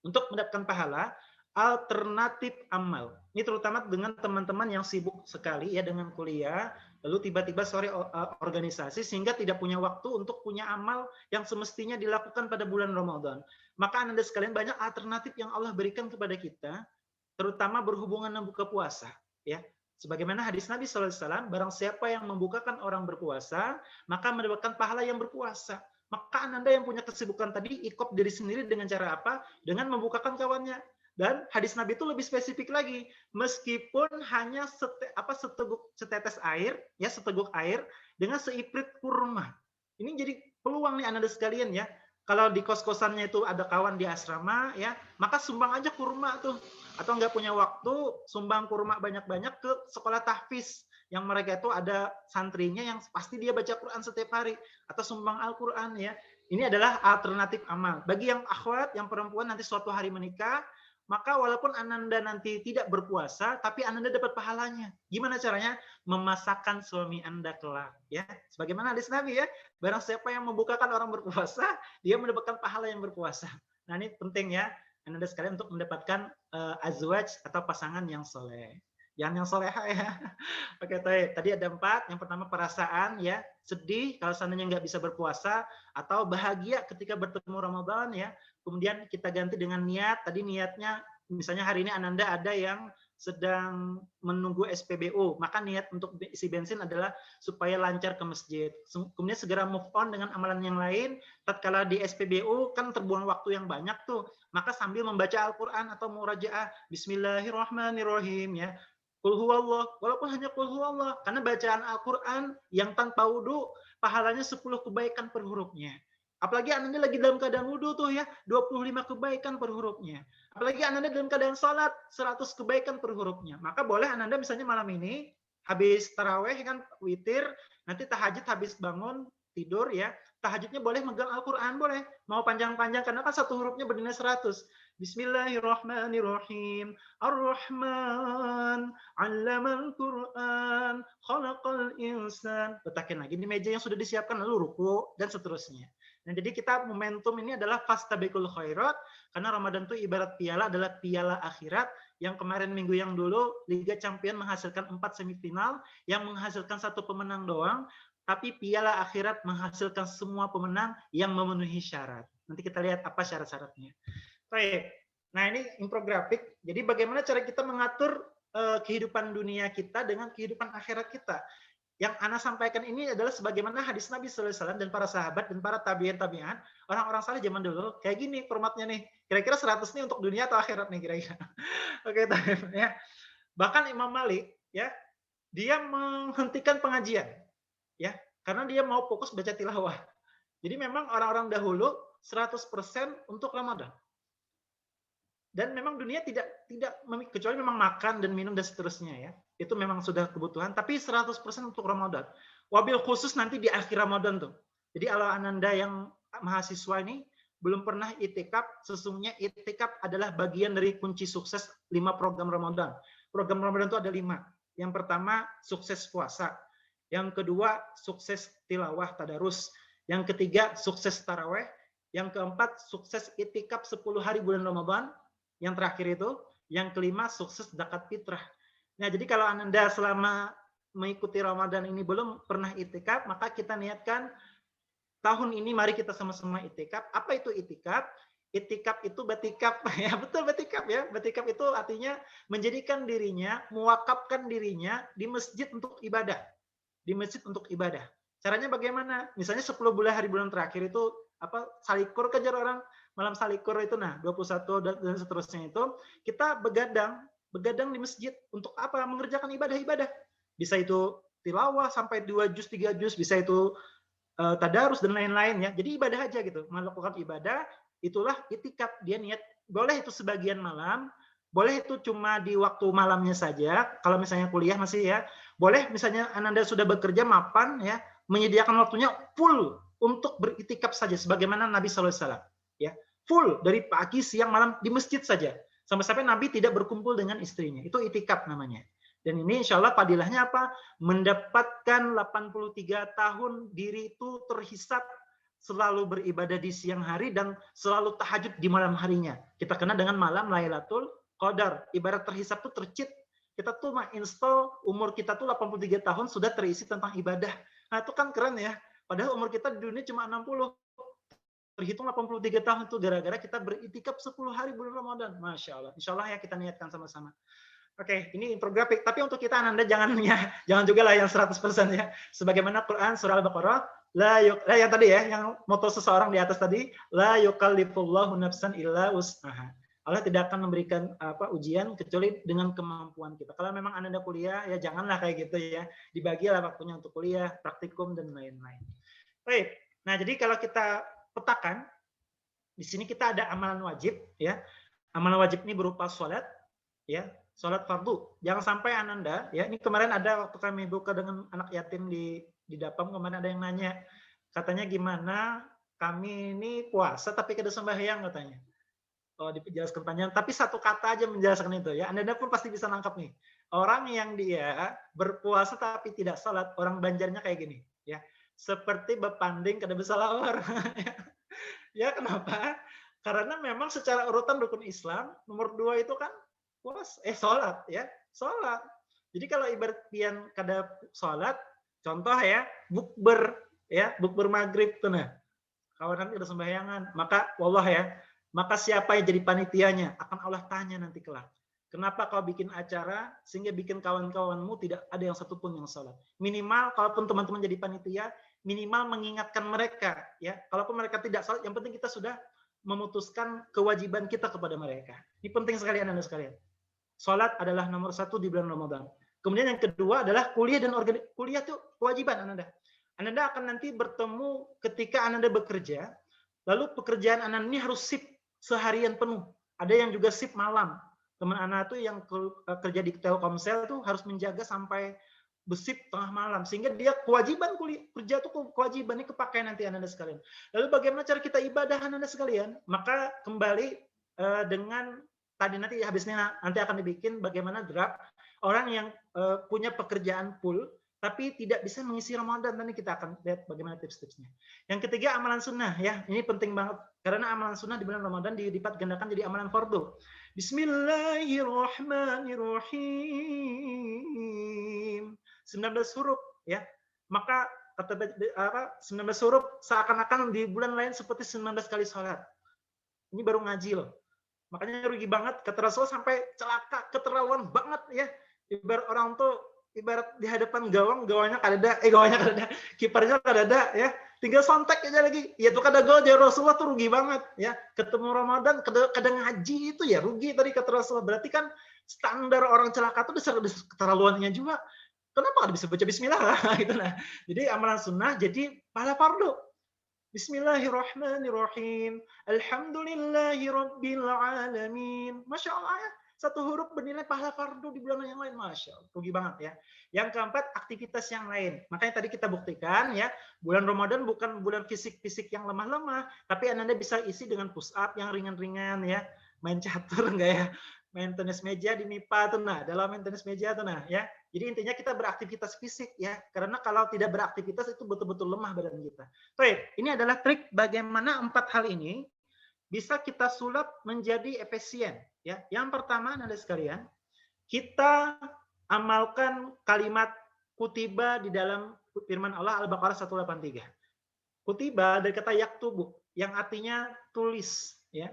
untuk mendapatkan pahala, alternatif amal. Ini terutama dengan teman-teman yang sibuk sekali ya dengan kuliah, lalu tiba-tiba sore organisasi sehingga tidak punya waktu untuk punya amal yang semestinya dilakukan pada bulan Ramadan. Maka Anda sekalian, banyak alternatif yang Allah berikan kepada kita, terutama berhubungan dengan buka puasa, ya. Sebagaimana hadis Nabi SAW, barang siapa yang membukakan orang berpuasa, maka mendapatkan pahala yang berpuasa. Maka Anda yang punya kesibukan tadi, ikop diri sendiri dengan cara apa? Dengan membukakan kawannya. Dan hadis Nabi itu lebih spesifik lagi, meskipun hanya setetes air, ya seteguk air dengan seiprit kurma. Ini jadi peluang nih Anda sekalian ya. Kalau di kos-kosannya itu ada kawan di asrama ya, maka sumbang aja kurma tuh. Atau nggak punya waktu, sumbang kurma banyak-banyak ke sekolah tahfiz yang mereka itu ada santrinya yang pasti dia baca Quran setiap hari, atau sumbang Al-Quran ya. Ini adalah alternatif amal. Bagi yang akhwat, yang perempuan nanti suatu hari menikah, maka walaupun Ananda nanti tidak berpuasa, tapi Ananda dapat pahalanya. Gimana caranya? Memasakkan suami Anda kelak. Ya, sebagaimana hadis Nabi ya, barang siapa yang membukakan orang berpuasa, dia mendapatkan pahala yang berpuasa. Nah ini penting ya, Ananda sekalian untuk mendapatkan azwaj atau pasangan yang soleh. Yang soleha ya. Oke, tadi ada 4. Yang pertama perasaan ya, sedih kalau seandainya nggak bisa berpuasa, atau bahagia ketika bertemu Ramadan ya. Kemudian kita ganti dengan niat. Tadi niatnya, misalnya hari ini Ananda ada yang sedang menunggu SPBU, maka niat untuk isi bensin adalah supaya lancar ke masjid. Kemudian segera move on dengan amalan yang lain. Tatkala di SPBU kan terbuang waktu yang banyak tuh, maka sambil membaca Al-Quran atau murajaah Bismillahirrahmanirrahim ya. Qul huwallah, walaupun hanya qul huwallah, karena bacaan Al-Quran yang tanpa wudu pahalanya 10 kebaikan per hurufnya. Apalagi Anda lagi dalam keadaan wudu tuh ya, 25 kebaikan per hurufnya. Apalagi Anda dalam keadaan salat, 100 kebaikan per hurufnya. Maka boleh Anda misalnya malam ini habis taraweh kan witir, nanti tahajud habis bangun tidur ya, tahajudnya boleh megang Al-Quran, boleh. Mau panjang-panjang karena kan satu hurufnya bernilai 100. Bismillahirrahmanirrahim. Ar-Rahman, 'allamal Qur'an, khalaqal insan. Letakin lagi di meja yang sudah disiapkan, lalu ruku dan seterusnya. Nah, jadi kita momentum ini adalah fastabiqul khairat, karena Ramadan itu ibarat piala, adalah piala akhirat. Yang kemarin minggu yang dulu Liga Champion menghasilkan 4 semifinal, yang menghasilkan 1 pemenang doang, tapi piala akhirat menghasilkan semua pemenang yang memenuhi syarat. Nanti kita lihat apa syarat-syaratnya. Baik. Nah, ini infografik. Jadi bagaimana cara kita mengatur kehidupan dunia kita dengan kehidupan akhirat kita. Yang Ana sampaikan ini adalah sebagaimana hadis Nabi SAW dan para sahabat dan para tabi'in, orang-orang saleh zaman dulu, kayak gini formatnya nih. Kira-kira 100 nih untuk dunia atau akhirat nih kira-kira. Oke, ya. Bahkan Imam Malik ya, dia menghentikan pengajian ya, karena dia mau fokus baca tilawah. Jadi memang orang-orang dahulu 100% untuk Ramadan. Dan memang dunia tidak kecuali memang makan dan minum dan seterusnya ya. Itu memang sudah kebutuhan, tapi 100% untuk Ramadan. Wabil khusus nanti di akhir Ramadan tuh. Jadi kalau Ananda yang mahasiswa ini belum pernah itikaf, sesungguhnya itikaf adalah bagian dari kunci sukses 5 program Ramadan. Program Ramadan itu ada 5. Yang pertama, sukses puasa. Yang kedua, sukses tilawah tadarus. Yang ketiga, sukses taraweh. Yang keempat, sukses itikaf 10 hari bulan Ramadan. Yang terakhir itu, yang kelima, sukses zakat fitrah. Nah, jadi kalau Anda selama mengikuti Ramadan ini belum pernah itikaf, maka kita niatkan tahun ini mari kita sama-sama itikaf. Apa itu itikaf? Itikaf itu batikaf, ya betul batikaf ya. Batikaf itu artinya menjadikan dirinya, mewakafkan dirinya di masjid untuk ibadah. Di masjid untuk ibadah. Caranya bagaimana? Misalnya 10 hari bulan terakhir itu salikur kejar orang, malam salikur itu 21 dan seterusnya itu kita begadang di masjid untuk apa? Mengerjakan ibadah-ibadah. Bisa itu tilawah sampai 2 juz, 3 juz, bisa itu tadarus dan lain-lain ya. Jadi ibadah aja gitu, melakukan ibadah, itulah itikaf. Dia niat, boleh itu sebagian malam, boleh itu cuma di waktu malamnya saja. Kalau misalnya kuliah masih ya, boleh misalnya Ananda sudah bekerja mapan ya, menyediakan waktunya full untuk beritikaf saja sebagaimana Nabi SAW, ya. Full dari pagi, siang, malam di masjid saja. Sampai-sampai Nabi tidak berkumpul dengan istrinya. Itu itikaf namanya. Dan ini insya Allah padilahnya apa? Mendapatkan 83 tahun diri itu terhisap selalu beribadah di siang hari dan selalu tahajud di malam harinya. Kita kenal dengan malam Lailatul Qadar. Ibarat terhisap itu tercit. Kita tuh install umur kita tuh 83 tahun sudah terisi tentang ibadah. Nah itu kan keren ya. Padahal umur kita di dunia cuma 60. Terhitung 83 tahun itu gara-gara kita beritikaf 10 hari bulan Ramadan. Masya Allah. Insya Allah ya kita niatkan sama-sama. Oke, ini infografik. Tapi untuk kita Anda jangan juga lah yang 100% ya. Sebagaimana Quran surah Al-Baqarah, yang tadi ya, yang moto seseorang di atas tadi, la yukallifullahu nafsan illa wus'aha. Allah tidak akan memberikan ujian kecuali dengan kemampuan kita. Kalau memang Anda kuliah, ya janganlah kayak gitu ya. Dibagilah waktunya untuk kuliah, praktikum dan lain-lain. Baik. Nah, jadi kalau kita petakan, di sini kita ada amalan wajib ya. Amalan wajib ini berupa sholat ya, sholat fardu. Jangan sampai Ananda ya, ini kemarin ada waktu kami buka dengan anak yatim di Dapam, kemarin ada yang nanya, katanya gimana kami ini puasa tapi kada sembahyang katanya. Oh, dijelaskan panjang, tapi satu kata aja menjelaskan itu ya. Anda pun pasti bisa nangkap nih. Orang yang dia berpuasa tapi tidak sholat, orang Banjarnya kayak gini ya. Seperti bepanding kada bisa lawar. Ya kenapa? Karena memang secara urutan rukun Islam nomor 2 itu kan sholat ya, sholat. Jadi kalau ibarat pian kada sholat, contoh ya, bukber maghrib tuh nah. Kawanan kada sembahyangan, maka wallah ya, maka siapa yang jadi panitianya akan Allah tanya nanti kelak. Kenapa kau bikin acara sehingga bikin kawan-kawanmu tidak ada yang satupun yang sholat? Minimal kalaupun teman-teman jadi panitia, minimal mengingatkan mereka ya. Kalaupun mereka tidak sholat, yang penting kita sudah memutuskan kewajiban kita kepada mereka. Ini penting sekali Anda sekalian. Sholat adalah nomor 1 di bulan Ramadan. Kemudian yang kedua adalah kuliah dan kuliah itu kewajiban Anda. Anda akan nanti bertemu ketika Anda bekerja, lalu pekerjaan Anda ini harus shift seharian penuh. Ada yang juga shift malam. Teman anak tuh yang kerja di Telkomsel tuh harus menjaga sampai besip tengah malam, sehingga dia kewajiban kerja tuh kewajiban, ini kepakai nanti Anda sekalian. Lalu bagaimana cara kita ibadah Anda sekalian? Maka kembali dengan tadi nanti habisnya nanti akan dibikin bagaimana draft orang yang punya pekerjaan full tapi tidak bisa mengisi Ramadan. Nanti kita akan lihat bagaimana tips-tipsnya. Yang ketiga amalan sunnah ya, ini penting banget karena amalan sunnah di bulan Ramadan dilipat gandakan jadi amalan fardu. Bismillahirrahmanirrahim. 19 huruf ya. Maka kata 19 huruf seakan-akan di bulan lain seperti 19 kali sholat. Ini baru ngaji loh. Makanya rugi banget kata Rasul sampai celaka, keterlaluan banget ya. Ibarat orang tuh ibarat di hadapan gawangnya kada ada, kipernya kada ada ya. Tinggal sontek aja lagi. Ya tuh kada gol dari Rasulullah tuh rugi banget ya. Ketemu Ramadan kada ngaji itu ya rugi tadi kata Rasulullah. Berarti kan standar orang celaka tuh udah keterlaluannya juga. Kenapa kada bisa baca bismillah gitu nah. Jadi amalan sunnah jadi pahala fardu. Bismillahirrahmanirrahim. Alhamdulillahirabbil alamin. Masya Allah ya. Satu huruf bernilai pahala fardu di bulan yang lain. Masya Allah. Rugi banget ya. Yang keempat, aktivitas yang lain. Makanya tadi kita buktikan ya, bulan Ramadan bukan bulan fisik-fisik yang lemah-lemah, tapi Anda bisa isi dengan push up yang ringan-ringan ya. Main catur enggak ya? Main tenis meja di MIPA tuh nah, dalam main tenis meja tuh nah ya. Jadi intinya kita beraktivitas fisik ya. Karena kalau tidak beraktivitas itu betul-betul lemah badan kita. Baik, ini adalah trik bagaimana 4 hal ini bisa kita sulap menjadi efisien ya. Yang pertama Anda sekalian, kita amalkan kalimat kutiba di dalam firman Allah Al-Baqarah 183. Kutiba dari kata yaktubu yang artinya tulis ya.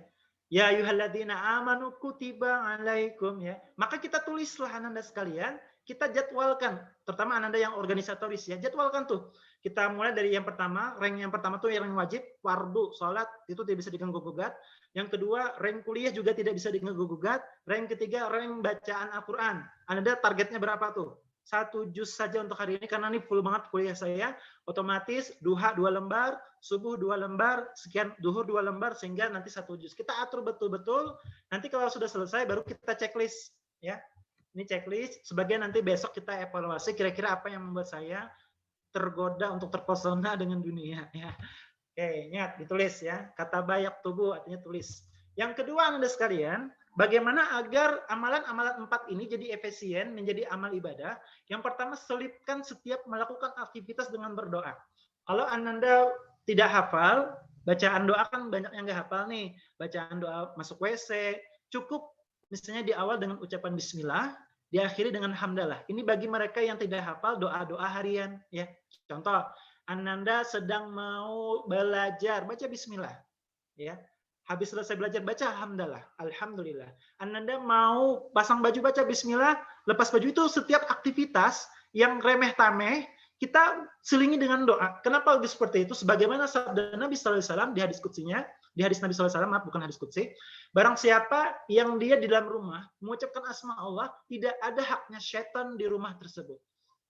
Ya ayyuhalladzina amanu kutiba alaikum ya. Maka kita tulislah Anda sekalian, kita jadwalkan, terutama Anda yang organisatoris ya, jadwalkan tuh. Kita mulai dari yang pertama, rank yang pertama tuh yang wajib, fardu, sholat, itu tidak bisa diganggu-gugat. Yang kedua, rank kuliah juga tidak bisa diganggu-gugat. Rank ketiga, rank bacaan Al-Quran. Anda targetnya berapa tuh? 1 juz saja untuk hari ini, karena ini full banget kuliah saya. Otomatis, duha 2 lembar, subuh 2 lembar, sekian duhur 2 lembar, sehingga nanti 1 juz. Kita atur betul-betul, nanti kalau sudah selesai, baru kita checklist. Ya. Ini checklist, sebagian nanti besok kita evaluasi, kira-kira apa yang membuat saya tergoda, untuk terpesona dengan dunia. Ya. Oke, ingat ditulis ya. Kata bayak tubuh artinya tulis. Yang kedua Anda sekalian, bagaimana agar amalan-amalan 4 ini jadi efisien, menjadi amal ibadah? Yang pertama, selipkan setiap melakukan aktivitas dengan berdoa. Kalau Anda tidak hafal, bacaan doa kan banyak yang nggak hafal nih. Bacaan doa masuk WC, cukup misalnya di awal dengan ucapan bismillah, diakhiri dengan hamdalah. Ini bagi mereka yang tidak hafal doa-doa harian. Ya, contoh, Ananda sedang mau belajar, baca bismillah. Ya, habis selesai belajar, baca hamdalah, alhamdulillah. Ananda mau pasang baju, baca bismillah, lepas baju. Itu setiap aktivitas yang remeh-tameh, kita selingi dengan doa. Kenapa lebih seperti itu? Sebagaimana sabda Nabi SAW di hadis kutsinya, di hadis Nabi SAW, maaf bukan hadis kutsi, barang siapa yang dia di dalam rumah mengucapkan asma Allah, tidak ada haknya setan di rumah tersebut.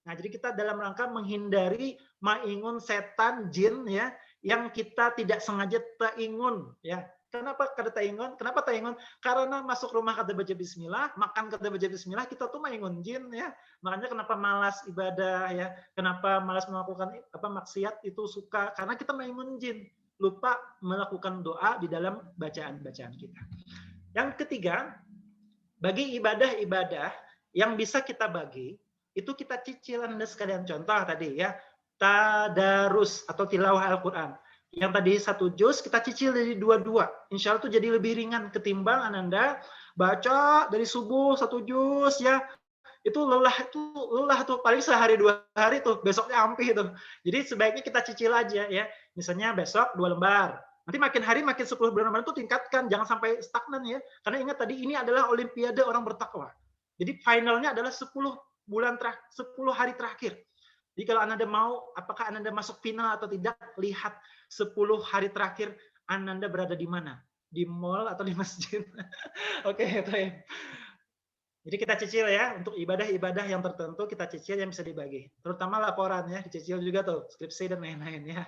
Nah, jadi kita dalam rangka menghindari maingun setan, jin, ya, yang kita tidak sengaja taingun, ya. Kenapa kata taingun? Kenapa taingun? Karena masuk rumah kata baca bismillah, makan kata baca bismillah, kita tuh maingun jin, ya. Makanya kenapa malas ibadah, ya. Kenapa malas melakukan maksiat itu suka, karena kita maingun jin, lupa melakukan doa di dalam bacaan-bacaan kita. Yang ketiga, bagi ibadah-ibadah yang bisa kita bagi, itu kita cicil Anda sekalian. Contoh tadi ya, tadarus atau tilawah Al-Quran. Yang tadi 1 juz kita cicil dari 2-2. Insya Allah itu jadi lebih ringan ketimbang Anda baca dari subuh 1 juz ya. Itu lelah tuh paling sehari 2 hari tuh, besoknya ampih tuh. Jadi sebaiknya kita cicil aja ya. Misalnya besok 2 lembar. Nanti makin hari makin 10 bulan Ramadan itu tingkatkan, jangan sampai stagnan ya. Karena ingat tadi ini adalah olimpiade orang bertakwa. Jadi finalnya adalah 10 hari terakhir. Jadi kalau Anda mau, apakah Anda masuk final atau tidak, lihat 10 hari terakhir Anda berada di mana? Di mall atau di masjid? Oke, baik. Jadi kita cicil ya, untuk ibadah-ibadah yang tertentu kita cicil yang bisa dibagi. Terutama laporan ya, dicicil juga tuh, skripsi dan lain-lain ya.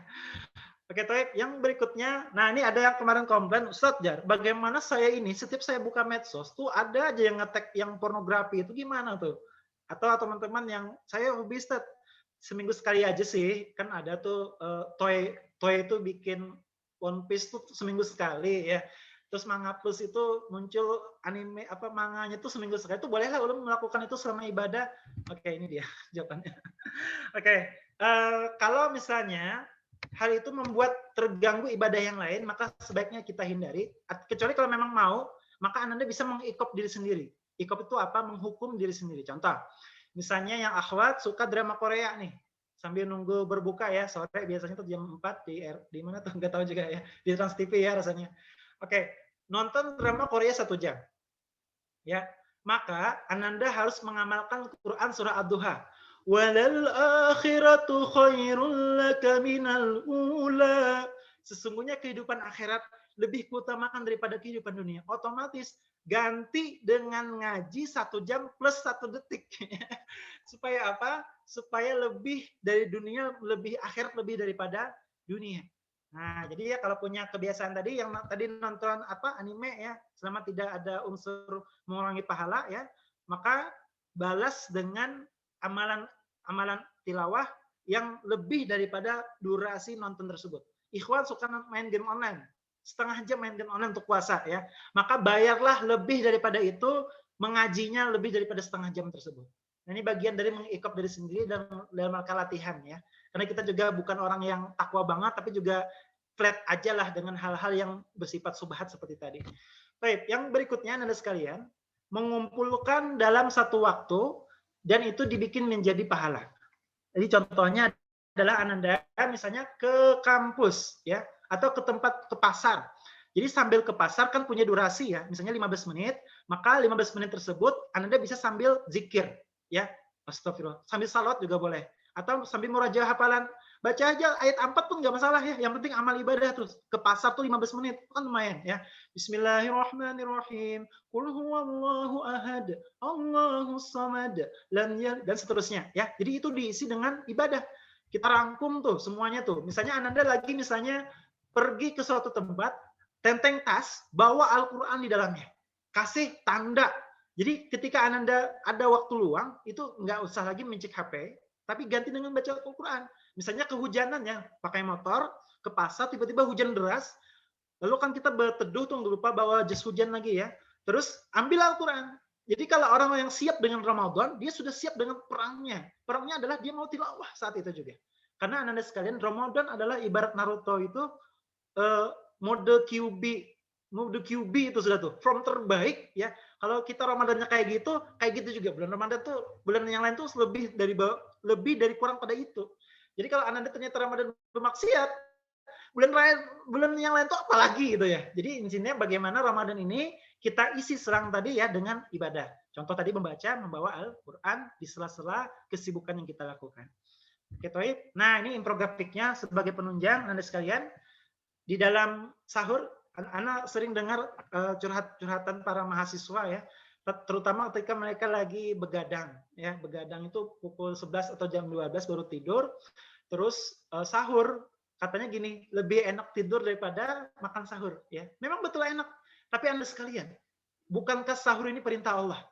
Oke, baik. Yang berikutnya, nah ini ada yang kemarin komplain, Ustadz Jar, bagaimana saya ini, setiap saya buka medsos, tuh ada aja yang ngetek yang pornografi, itu gimana tuh? Atau teman-teman yang, saya hobi Ustadz, seminggu sekali aja sih, kan ada tuh Toy itu bikin One Piece tuh seminggu sekali ya. Terus Manga Plus itu muncul anime manganya tuh seminggu sekali. Itu bolehlah ulun melakukan itu selama ibadah. Oke, ini dia jawabannya. Oke, kalau misalnya hal itu membuat terganggu ibadah yang lain, maka sebaiknya kita hindari. Kecuali kalau memang mau, maka Anda bisa mengikop diri sendiri. Ikop itu apa? Menghukum diri sendiri. Contoh, misalnya yang akhwat suka drama Korea nih, sambil nunggu berbuka ya, sore biasanya tuh jam 4 di mana tuh, nggak tahu juga ya, di Trans TV ya rasanya. Oke, nonton drama Korea 1 jam. Ya, maka Ananda harus mengamalkan Quran surah Ad-Duha. Walal akhiratu khairul laka minal ula. Sesungguhnya kehidupan akhirat lebih kuutamakan daripada kehidupan dunia. Otomatis ganti dengan ngaji 1 jam plus 1 detik. Supaya apa? Supaya lebih dari dunia, lebih akhirat lebih daripada dunia. Nah, jadi ya kalau punya kebiasaan tadi yang tadi nonton anime ya, selama tidak ada unsur mengurangi pahala ya, maka balas dengan amalan tilawah yang lebih daripada durasi nonton tersebut. Ikhwan suka main game online, setengah jam main game online untuk puasa ya, maka bayarlah lebih daripada itu, mengajinya lebih daripada setengah jam tersebut. Nah, ini bagian dari mengikop diri sendiri dan dalam rangka latihan ya. Karena kita juga bukan orang yang takwa banget, tapi juga flat aja lah dengan hal-hal yang bersifat subhat seperti tadi. Baik, yang berikutnya Anda sekalian, mengumpulkan dalam satu waktu dan itu dibikin menjadi pahala. Jadi contohnya adalah Anda misalnya ke kampus ya, atau ke pasar. Jadi sambil ke pasar kan punya durasi ya, misalnya 15 menit, maka 15 menit tersebut Anda bisa sambil zikir ya. Astagfirullah. Sambil salat juga boleh. Atau sambil murajaah hafalan. Baca aja ayat 4 pun nggak masalah ya. Yang penting amal ibadah tuh. Ke pasar tuh 15 menit. Kan lumayan ya. Bismillahirrahmanirrahim. Qul huwallahu ahad. Allahus samad. Dan seterusnya ya. Jadi itu diisi dengan ibadah. Kita rangkum tuh semuanya tuh. Misalnya Anda lagi pergi ke suatu tempat, tenteng tas, bawa Al-Quran di dalamnya. Kasih tanda. Jadi ketika Anda ada waktu luang, itu nggak usah lagi mencek HP, tapi ganti dengan baca Al-Quran. Misalnya kehujanan ya, pakai motor ke pasar, tiba-tiba hujan deras, lalu kan kita berteduh tuh nggak lupa bawa jas hujan lagi ya. Terus ambil Al-Quran. Jadi kalau orang yang siap dengan Ramadan, dia sudah siap dengan perangnya. Perangnya adalah dia mau tilawah saat itu juga. Karena anda sekalian, Ramadan adalah ibarat Naruto itu mode QB itu sudah tuh, from terbaik ya. Kalau kita Ramadannya kayak gitu juga. Bulan Ramadan tuh, bulan yang lain tuh lebih dari kurang pada itu. Jadi kalau anda ternyata Ramadan bermaksiat, bulan yang lain tuh apalagi gitu ya. Jadi intinya bagaimana Ramadan ini kita isi serang tadi ya dengan ibadah. Contoh tadi membawa Al-Quran di sela-sela kesibukan yang kita lakukan. Oke, Toib. Nah, ini infografiknya sebagai penunjang Anda sekalian. Di dalam sahur, Anda sering dengar curhatan para mahasiswa ya, terutama ketika mereka lagi begadang. Ya, begadang itu pukul 11 atau jam 12 baru tidur, terus sahur, katanya gini, lebih enak tidur daripada makan sahur. Ya, memang betul enak. Tapi Anda sekalian, bukankah sahur ini perintah Allah?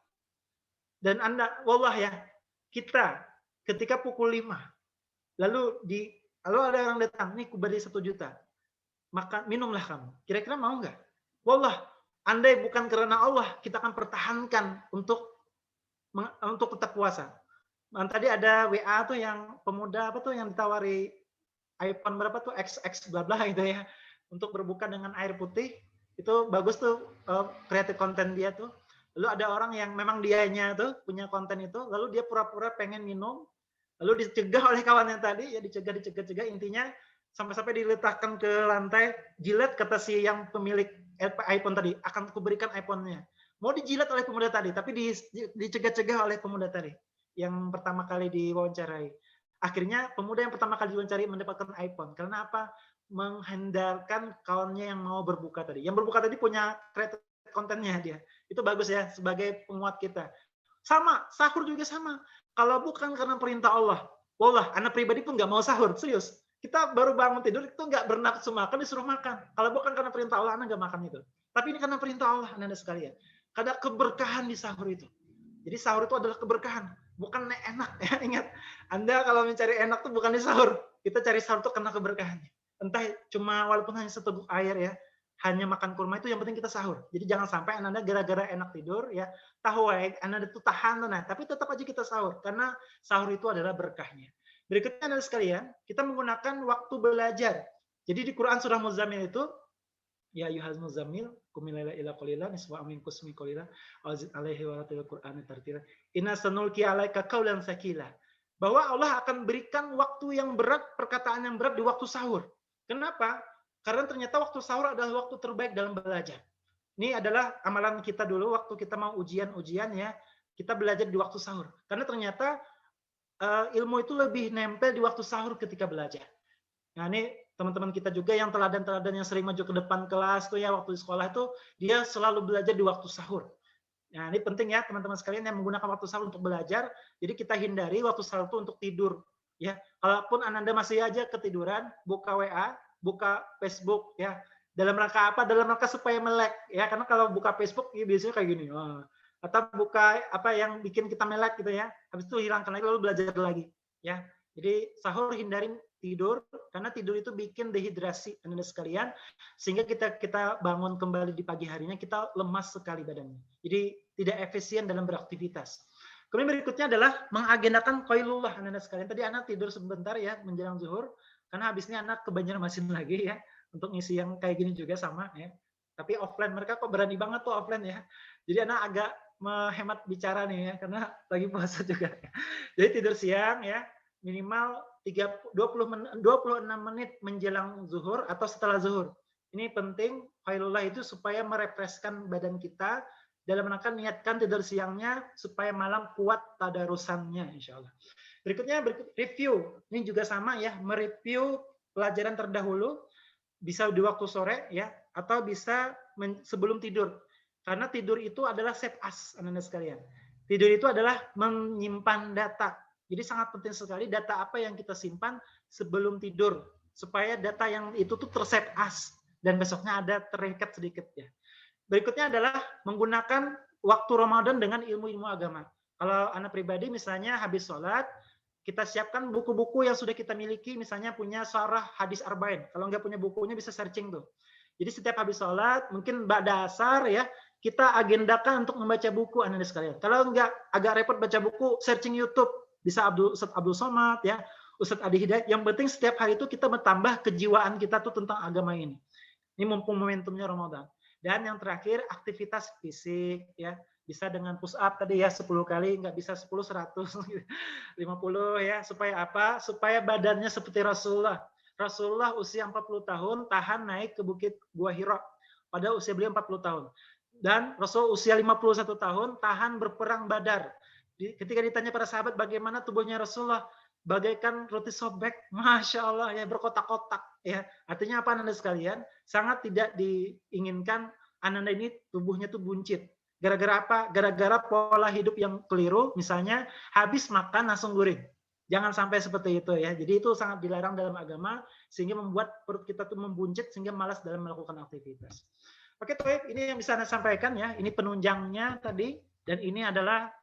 Dan Anda, wallah ya, kita ketika pukul 5, lalu ada orang datang, nih kuberi 1 juta, maka minumlah kamu. Kira-kira mau nggak? Wallah, andai bukan karena Allah, kita akan pertahankan untuk tetap puasa. Dan tadi ada WA tuh yang pemuda apa tuh yang ditawari iPhone berapa tuh XX bla bla gitu ya, untuk berbuka dengan air putih. Itu bagus tuh kreatif konten dia tuh. Lalu ada orang yang memang dianya tuh punya konten itu, lalu dia pura-pura pengen minum, lalu dicegah oleh kawannya tadi, ya dicegah, intinya sampai-sampai diletakkan ke lantai, jilat kata si yang pemilik iPhone tadi, akan kuberikan iPhone-nya. Mau dijilat oleh pemuda tadi, tapi dicegah-cegah oleh pemuda tadi, yang pertama kali diwawancarai. Akhirnya pemuda yang pertama kali diwawancarai mendapatkan iPhone. Karena apa? Menghindarkan kawannya yang mau berbuka tadi. Yang berbuka tadi punya kreatif kontennya dia. Itu bagus ya, sebagai penguat kita. Sama, sahur juga sama. Kalau bukan karena perintah Allah, wallah, anak pribadi pun nggak mau sahur, serius. Kita baru bangun tidur, itu nggak bernafsu makan, disuruh makan. Kalau bukan karena perintah Allah, anak nggak makan itu. Tapi ini karena perintah Allah, anda sekalian. Ada keberkahan di sahur itu. Jadi sahur itu adalah keberkahan, bukan enak. Ya, ingat, Anda kalau mencari enak tuh bukan di sahur. Kita cari sahur tuh karena keberkahannya. Entah cuma walaupun hanya seteguk air ya, hanya makan kurma itu yang penting kita sahur. Jadi jangan sampai Anda gara-gara enak tidur ya, tahu Anda itu tahan nah, tapi tetap aja kita sahur karena sahur itu adalah berkahnya. Berikutnya Anda sekalian, kita menggunakan waktu belajar. Jadi di Quran surah Muzammil itu ya ayyuhal muzammil qum laila illa qalilan nisfa min qusmi qalilan azid alaihi wa ratil qur'ana tartila inna sanulqi alaika qaulan sakila. Bahwa Allah akan berikan waktu yang berat, perkataan yang berat di waktu sahur. Kenapa? Karena ternyata waktu sahur adalah waktu terbaik dalam belajar. Ini adalah amalan kita dulu waktu kita mau ujian-ujian ya, kita belajar di waktu sahur. Karena ternyata ilmu itu lebih nempel di waktu sahur ketika belajar. Nah ini teman-teman kita juga yang teladan-teladan yang sering maju ke depan kelas tuh ya waktu di sekolah itu dia selalu belajar di waktu sahur. Nah ini penting ya teman-teman sekalian yang menggunakan waktu sahur untuk belajar. Jadi kita hindari waktu sahur itu untuk tidur. Ya, kalaupun Anda masih aja ketiduran, buka WA, buka Facebook ya. Dalam rangka apa? Dalam rangka supaya melek ya. Karena kalau buka Facebook ya biasanya kayak gini. Atau buka apa yang bikin kita melek gitu ya. Habis itu hilangkan lagi lalu belajar lagi ya. Jadi sahur hindari tidur karena tidur itu bikin dehidrasi Anda sekalian sehingga kita bangun kembali di pagi harinya kita lemas sekali badannya. Jadi tidak efisien dalam beraktivitas. Kemudian berikutnya adalah mengagendakan qailullah Anda sekalian. Tadi anak tidur sebentar ya menjelang zuhur karena habisnya anak ke Banjarmasin lagi ya untuk ngisi yang kayak gini juga sama ya. Tapi offline mereka kok berani banget tuh offline ya. Jadi anak agak menghemat bicara nih ya karena lagi puasa juga. Jadi tidur siang ya minimal 26 menit menjelang zuhur atau setelah zuhur. Ini penting qailullah itu supaya merefreshkan badan kita dalam rangka niatkan tidur siangnya supaya malam kuat tadarusannya insyaallah. Berikutnya review. Ini juga sama ya, mereview pelajaran terdahulu bisa di waktu sore ya atau bisa sebelum tidur. Karena tidur itu adalah save as Anda sekalian. Tidur itu adalah menyimpan data. Jadi sangat penting sekali data apa yang kita simpan sebelum tidur supaya data yang itu tuh tersave as dan besoknya ada terikat sedikit ya. Berikutnya adalah menggunakan waktu Ramadan dengan ilmu-ilmu agama. Kalau anak pribadi misalnya habis sholat kita siapkan buku-buku yang sudah kita miliki, misalnya punya Syarah Hadis Arba'in. Kalau nggak punya bukunya bisa searching tuh. Jadi setiap habis sholat, mungkin ba'da asar ya, kita agendakan untuk membaca buku anak sekalian. Kalau nggak agak repot baca buku, searching YouTube. Bisa Ustadz Abdul Somad ya, Ustadz Adi Hidayat. Yang penting setiap hari itu kita bertambah kejiwaan kita tuh tentang agama ini. Ini mumpung momentumnya Ramadan. Dan yang terakhir aktivitas fisik ya. Bisa dengan push up tadi ya 10 kali, nggak bisa 10, 100, 50 ya. Supaya apa? Supaya badannya seperti Rasulullah. Rasulullah usia 40 tahun tahan naik ke bukit Gua Hira. Padahal usia beliau 40 tahun. Dan Rasul usia 51 tahun tahan berperang Badar. Ketika ditanya para sahabat bagaimana tubuhnya Rasulullah, bagaikan roti sobek, Masya Allah ya, berkotak-kotak ya. Artinya apa Anda sekalian? Sangat tidak diinginkan Anda ini tubuhnya tuh buncit. Gara-gara apa? Gara-gara pola hidup yang keliru, misalnya habis makan langsung guring. Jangan sampai seperti itu ya. Jadi itu sangat dilarang dalam agama, sehingga membuat perut kita tuh membuncit sehingga malas dalam melakukan aktivitas. Oke, Toib, ini yang bisa Anda sampaikan ya. Ini penunjangnya tadi, dan ini adalah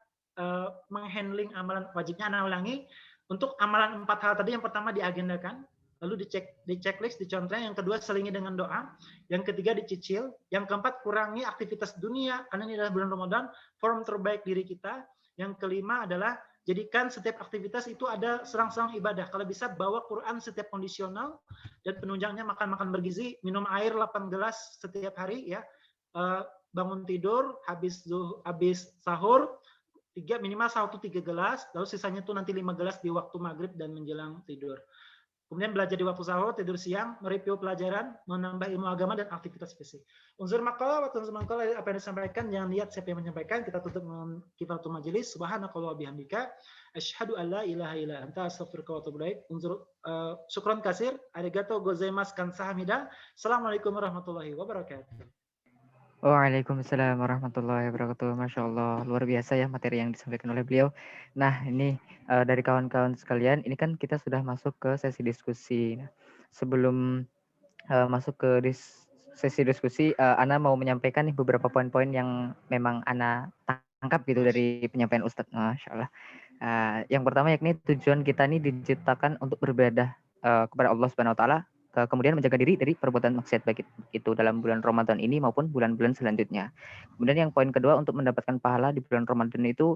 menghandling amalan wajibnya. Anda ulangi, untuk amalan 4 hal tadi, yang pertama diagendakan, lalu di checklist, dicontreng, yang kedua selingi dengan doa, yang ketiga dicicil, yang keempat kurangi aktivitas dunia, karena ini adalah bulan Ramadan, form terbaik diri kita, yang kelima adalah jadikan setiap aktivitas itu ada serang-serang ibadah, kalau bisa bawa Quran setiap kondisional, dan penunjangnya makan-makan bergizi, minum air 8 gelas setiap hari, ya, bangun tidur, habis sahur, minimal sahur itu 3 gelas, lalu sisanya itu nanti 5 gelas di waktu maghrib dan menjelang tidur. Kemudian belajar di waktu sahur, tidur siang, mereview pelajaran, menambah ilmu agama dan aktivitas fisik. Unsur makalah, waktu unsur makalah apa yang disampaikan, jangan lihat siapa yang menyampaikan, kita tutup dengan kifaratul majelis. Subhanakallah bihamdika, asyhadu an la ilaha illa anta astaghfiruka wa atubu ilaik. Unsur syukran kasir, arigato gozaimasu kamsahamnida. Assalamualaikum warahmatullahi wabarakatuh. Waalaikumsalam warahmatullahi wabarakatuh. Masya Allah, luar biasa ya materi yang disampaikan oleh beliau. Nah, ini dari kawan-kawan sekalian, ini kan kita sudah masuk ke sesi diskusi. Nah, sebelum masuk ke sesi diskusi, Ana mau menyampaikan nih beberapa poin-poin yang memang Ana tangkap gitu dari penyampaian Ustadz. Masya Allah. Yang pertama yakni tujuan kita nih diciptakan untuk beribadah kepada Allah Subhanahu Wa Taala, kemudian menjaga diri dari perbuatan maksiat baik itu dalam bulan Ramadan ini maupun bulan-bulan selanjutnya. Kemudian yang poin kedua, untuk mendapatkan pahala di bulan Ramadan itu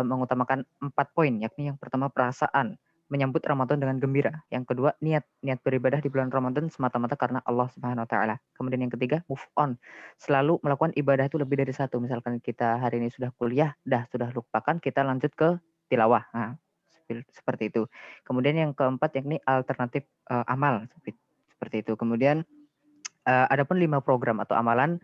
mengutamakan 4 poin, yakni yang pertama perasaan, menyambut Ramadan dengan gembira. Yang kedua, niat beribadah di bulan Ramadan semata-mata karena Allah Subhanahu Wa Taala. Kemudian yang ketiga, move on, selalu melakukan ibadah itu lebih dari satu. Misalkan kita hari ini sudah kuliah, sudah lupakan, kita lanjut ke tilawah. Nah, seperti itu. Kemudian yang keempat yakni alternatif amal, seperti itu. Kemudian adapun 5 program atau amalan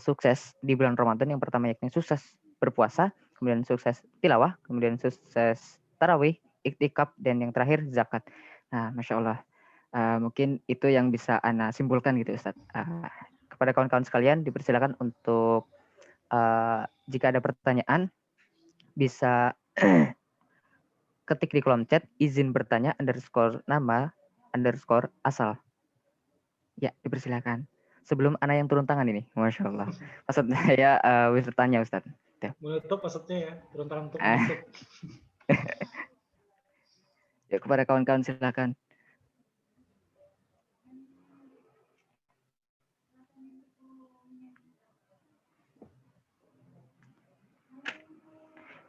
sukses di bulan Ramadan, yang pertama yakni sukses berpuasa, kemudian sukses tilawah, kemudian sukses tarawih, iktikaf, dan yang terakhir zakat. Nah, Masya Allah, mungkin itu yang bisa Ana simpulkan gitu Ustadz. Kepada kawan-kawan sekalian dipersilakan untuk jika ada pertanyaan bisa ketik di kolom chat izin bertanya _nama _asal. Ya, dipersilakan. Sebelum Ana yang turun tangan ini, Masya Allah. Maksud saya bertanya Ustaz. Menutup maksudnya ya, turun tangan untuk menutup. Ya, kepada kawan-kawan silakan.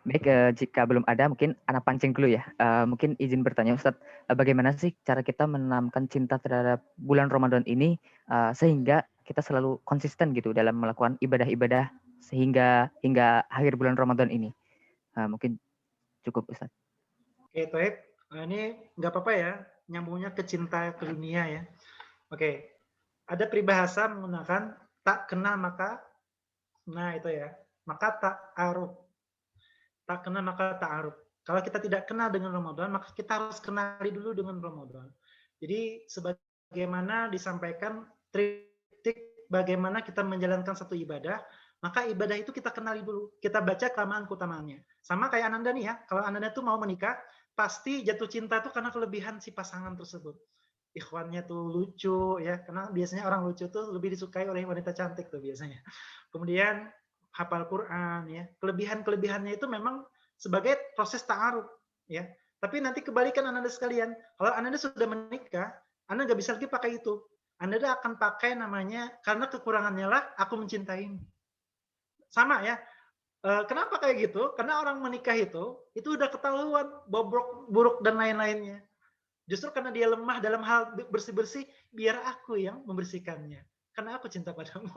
Baik, jika belum ada mungkin Ana pancing dulu ya. Mungkin izin bertanya Ustadz, bagaimana sih cara kita menanamkan cinta terhadap bulan Ramadan ini sehingga kita selalu konsisten gitu dalam melakukan ibadah-ibadah hingga akhir bulan Ramadan ini? Mungkin cukup Ustadz. Oke, Toib. Nah, ini nggak apa-apa ya, nyambungnya ke cinta ke dunia ya. Oke, ada peribahasa menggunakan tak kenal maka, nah itu ya, maka tak aruf. Tak kenal maka ta'aruf. Kalau kita tidak kenal dengan Ramadan, maka kita harus kenali dulu dengan Ramadan. Jadi sebagaimana disampaikan trik bagaimana kita menjalankan satu ibadah, maka ibadah itu kita kenali dulu. Kita baca keutamaan-keutamaannya. Sama kayak Ananda nih ya, kalau Ananda tuh mau menikah, pasti jatuh cinta tuh karena kelebihan si pasangan tersebut. Ikhwannya tuh lucu ya, karena biasanya orang lucu tuh lebih disukai oleh wanita cantik tuh biasanya. Kemudian hafal Quran ya. Kelebihan-kelebihannya itu memang sebagai proses ta'aruf ya. Tapi nanti kebalikan Ananda sekalian. Kalau Ananda sudah menikah, Anda nggak bisa lagi pakai itu. Anda akan pakai namanya, karena kekurangannya lah aku mencintaimu. Sama ya. Kenapa kayak gitu? Karena orang menikah itu udah ketahuan bobrok, buruk dan lain-lainnya. Justru karena dia lemah dalam hal bersih-bersih, biar aku yang membersihkannya. Karena aku cinta padamu.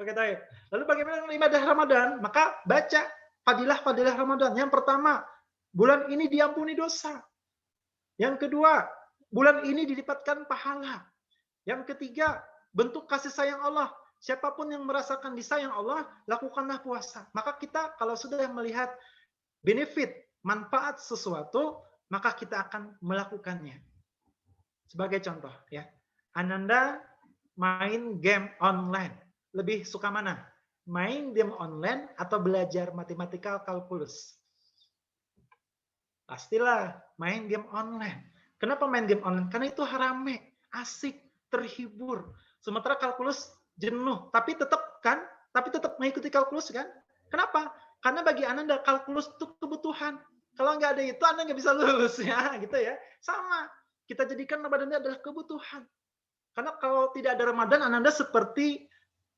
Oke, baik. Lalu bagaimana dengan ibadah Ramadan? Maka baca fadilah Ramadan. Yang pertama, bulan ini diampuni dosa. Yang kedua, bulan ini dilipatkan pahala. Yang ketiga, bentuk kasih sayang Allah. Siapapun yang merasakan disayang Allah, lakukanlah puasa. Maka kita kalau sudah melihat benefit, manfaat sesuatu, maka kita akan melakukannya. Sebagai contoh, ya, Ananda main game online. Lebih suka mana? Main game online atau belajar matematika kalkulus? Pastilah main game online. Kenapa main game online? Karena itu rame, asik, terhibur. Sementara kalkulus jenuh, tapi tetap mengikuti kalkulus kan? Kenapa? Karena bagi Anda kalkulus itu kebutuhan. Kalau nggak ada itu Anda nggak bisa lulus ya, gitu ya. Sama, kita jadikan Ramadan adalah kebutuhan. Karena kalau tidak ada Ramadan, Anda seperti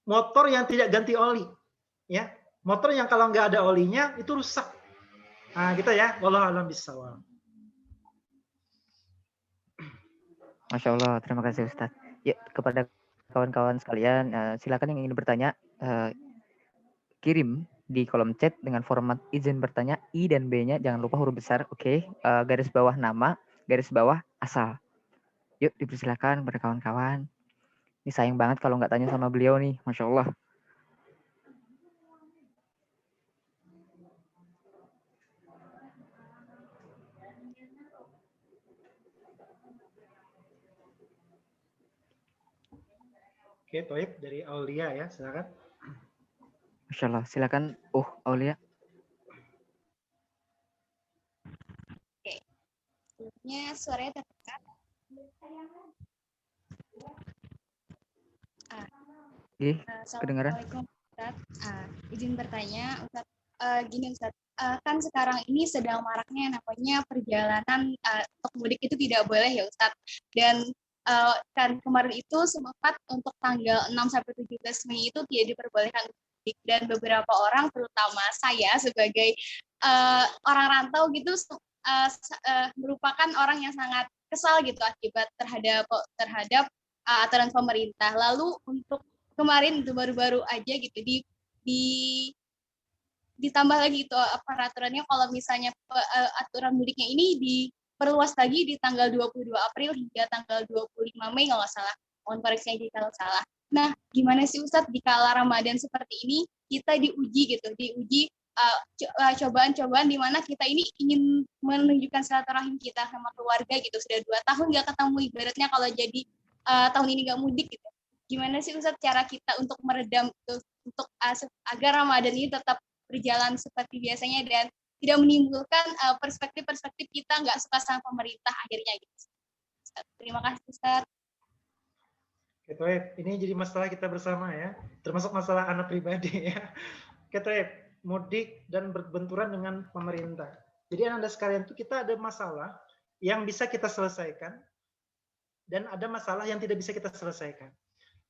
motor yang tidak ganti oli, ya. Motor yang kalau nggak ada olinya itu rusak. Nah, gitu ya. Wallahu a'lam bishawab. Masya Allah, terima kasih Ustadz. Ya, kepada kawan-kawan sekalian, silakan yang ingin bertanya, kirim di kolom chat dengan format izin bertanya I dan B-nya, jangan lupa huruf besar, oke? Garis bawah nama, garis bawah asal. Yuk, dipersilakan pada kawan-kawan. Ini sayang banget kalau nggak tanya sama beliau nih, Masya Allah. Oke, Toib dari Aulia ya, silakan. Masya Allah, silakan. Aulia. Oke, sebelumnya suaranya terdengar. Kedengaran. Assalamualaikum Ustaz. Izin bertanya, Ustaz. Gini Ustaz, kan sekarang ini sedang maraknya namanya perjalanan untuk mudik itu tidak boleh ya Ustaz. Dan kan kemarin itu sempat untuk tanggal 6 sampai 17 Mei itu tidak diperbolehkan mudik, dan beberapa orang terutama saya sebagai orang rantau gitu merupakan orang yang sangat kesal gitu akibat terhadap aturan pemerintah. Lalu untuk kemarin itu baru-baru aja gitu ditambah lagi itu peraturannya, kalau misalnya aturan mudiknya ini diperluas lagi di tanggal 22 April hingga tanggal 25 Mei kalau nggak salah. Mohon koreksi jika salah. Nah, gimana sih Ustadz di kala Ramadan seperti ini kita diuji cobaan-cobaan di mana kita ini ingin menunjukkan silaturahim kita sama keluarga gitu. Sudah 2 tahun nggak ketemu, ibaratnya kalau jadi tahun ini nggak mudik gitu. Gimana sih Ustadz cara kita untuk meredam itu, untuk agar Ramadan ini tetap berjalan seperti biasanya dan tidak menimbulkan perspektif-perspektif kita nggak suka sama pemerintah akhirnya gitu. Terima kasih Ustadz. Oke, ini jadi masalah kita bersama ya, termasuk masalah anak pribadi ya. Oke, mudik dan berbenturan dengan pemerintah. Jadi Anda sekalian itu kita ada masalah yang bisa kita selesaikan dan ada masalah yang tidak bisa kita selesaikan.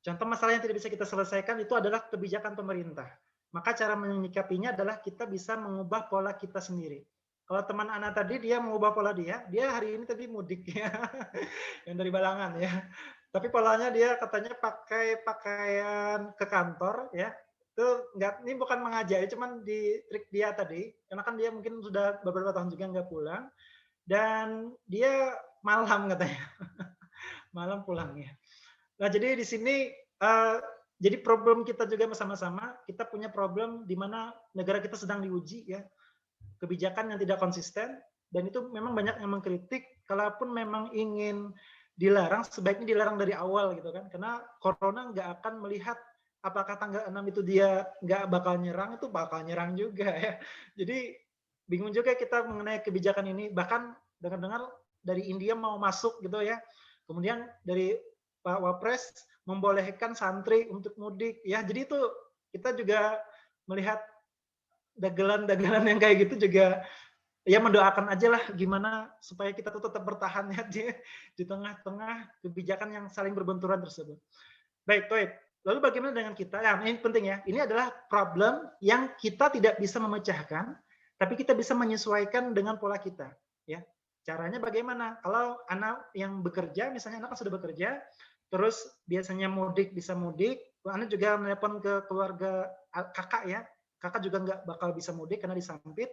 Contoh masalah yang tidak bisa kita selesaikan itu adalah kebijakan pemerintah. Maka cara menyikapinya adalah kita bisa mengubah pola kita sendiri. Kalau teman Ana tadi dia mengubah pola dia hari ini tadi mudik ya, yang dari Balangan ya. Tapi polanya dia katanya pakai pakaian ke kantor ya. Itu enggak, ini bukan mengajari, cuman di trik dia tadi. Karena kan dia mungkin sudah beberapa tahun juga nggak pulang. Dan dia malam katanya. Malam pulangnya. Nah, jadi di sini jadi problem kita juga sama-sama, kita punya problem di mana negara kita sedang diuji ya. Kebijakan yang tidak konsisten, dan itu memang banyak yang mengkritik, kalaupun memang ingin dilarang, sebaiknya dilarang dari awal gitu kan. Karena corona nggak akan melihat apakah tanggal 6 itu dia nggak bakal nyerang, itu bakal nyerang juga ya. Jadi bingung juga kita mengenai kebijakan ini. Bahkan dengar-dengar dari India mau masuk gitu ya. Kemudian dari Pak Wapres membolehkan santri untuk mudik ya. Jadi itu kita juga melihat dagelan-dagelan yang kayak gitu juga ya mendoakan aja lah gimana supaya kita tuh tetap bertahan ya di tengah-tengah kebijakan yang saling berbenturan tersebut. Baik, Toib. Lalu bagaimana dengan kita? Ya, ini penting ya. Ini adalah problem yang kita tidak bisa memecahkan, tapi kita bisa menyesuaikan dengan pola kita. Ya, caranya bagaimana? Kalau anak yang bekerja, misalnya anak kan sudah bekerja, terus biasanya mudik bisa mudik, anak juga menelepon ke keluarga kakak ya. Kakak juga nggak bakal bisa mudik karena disampit.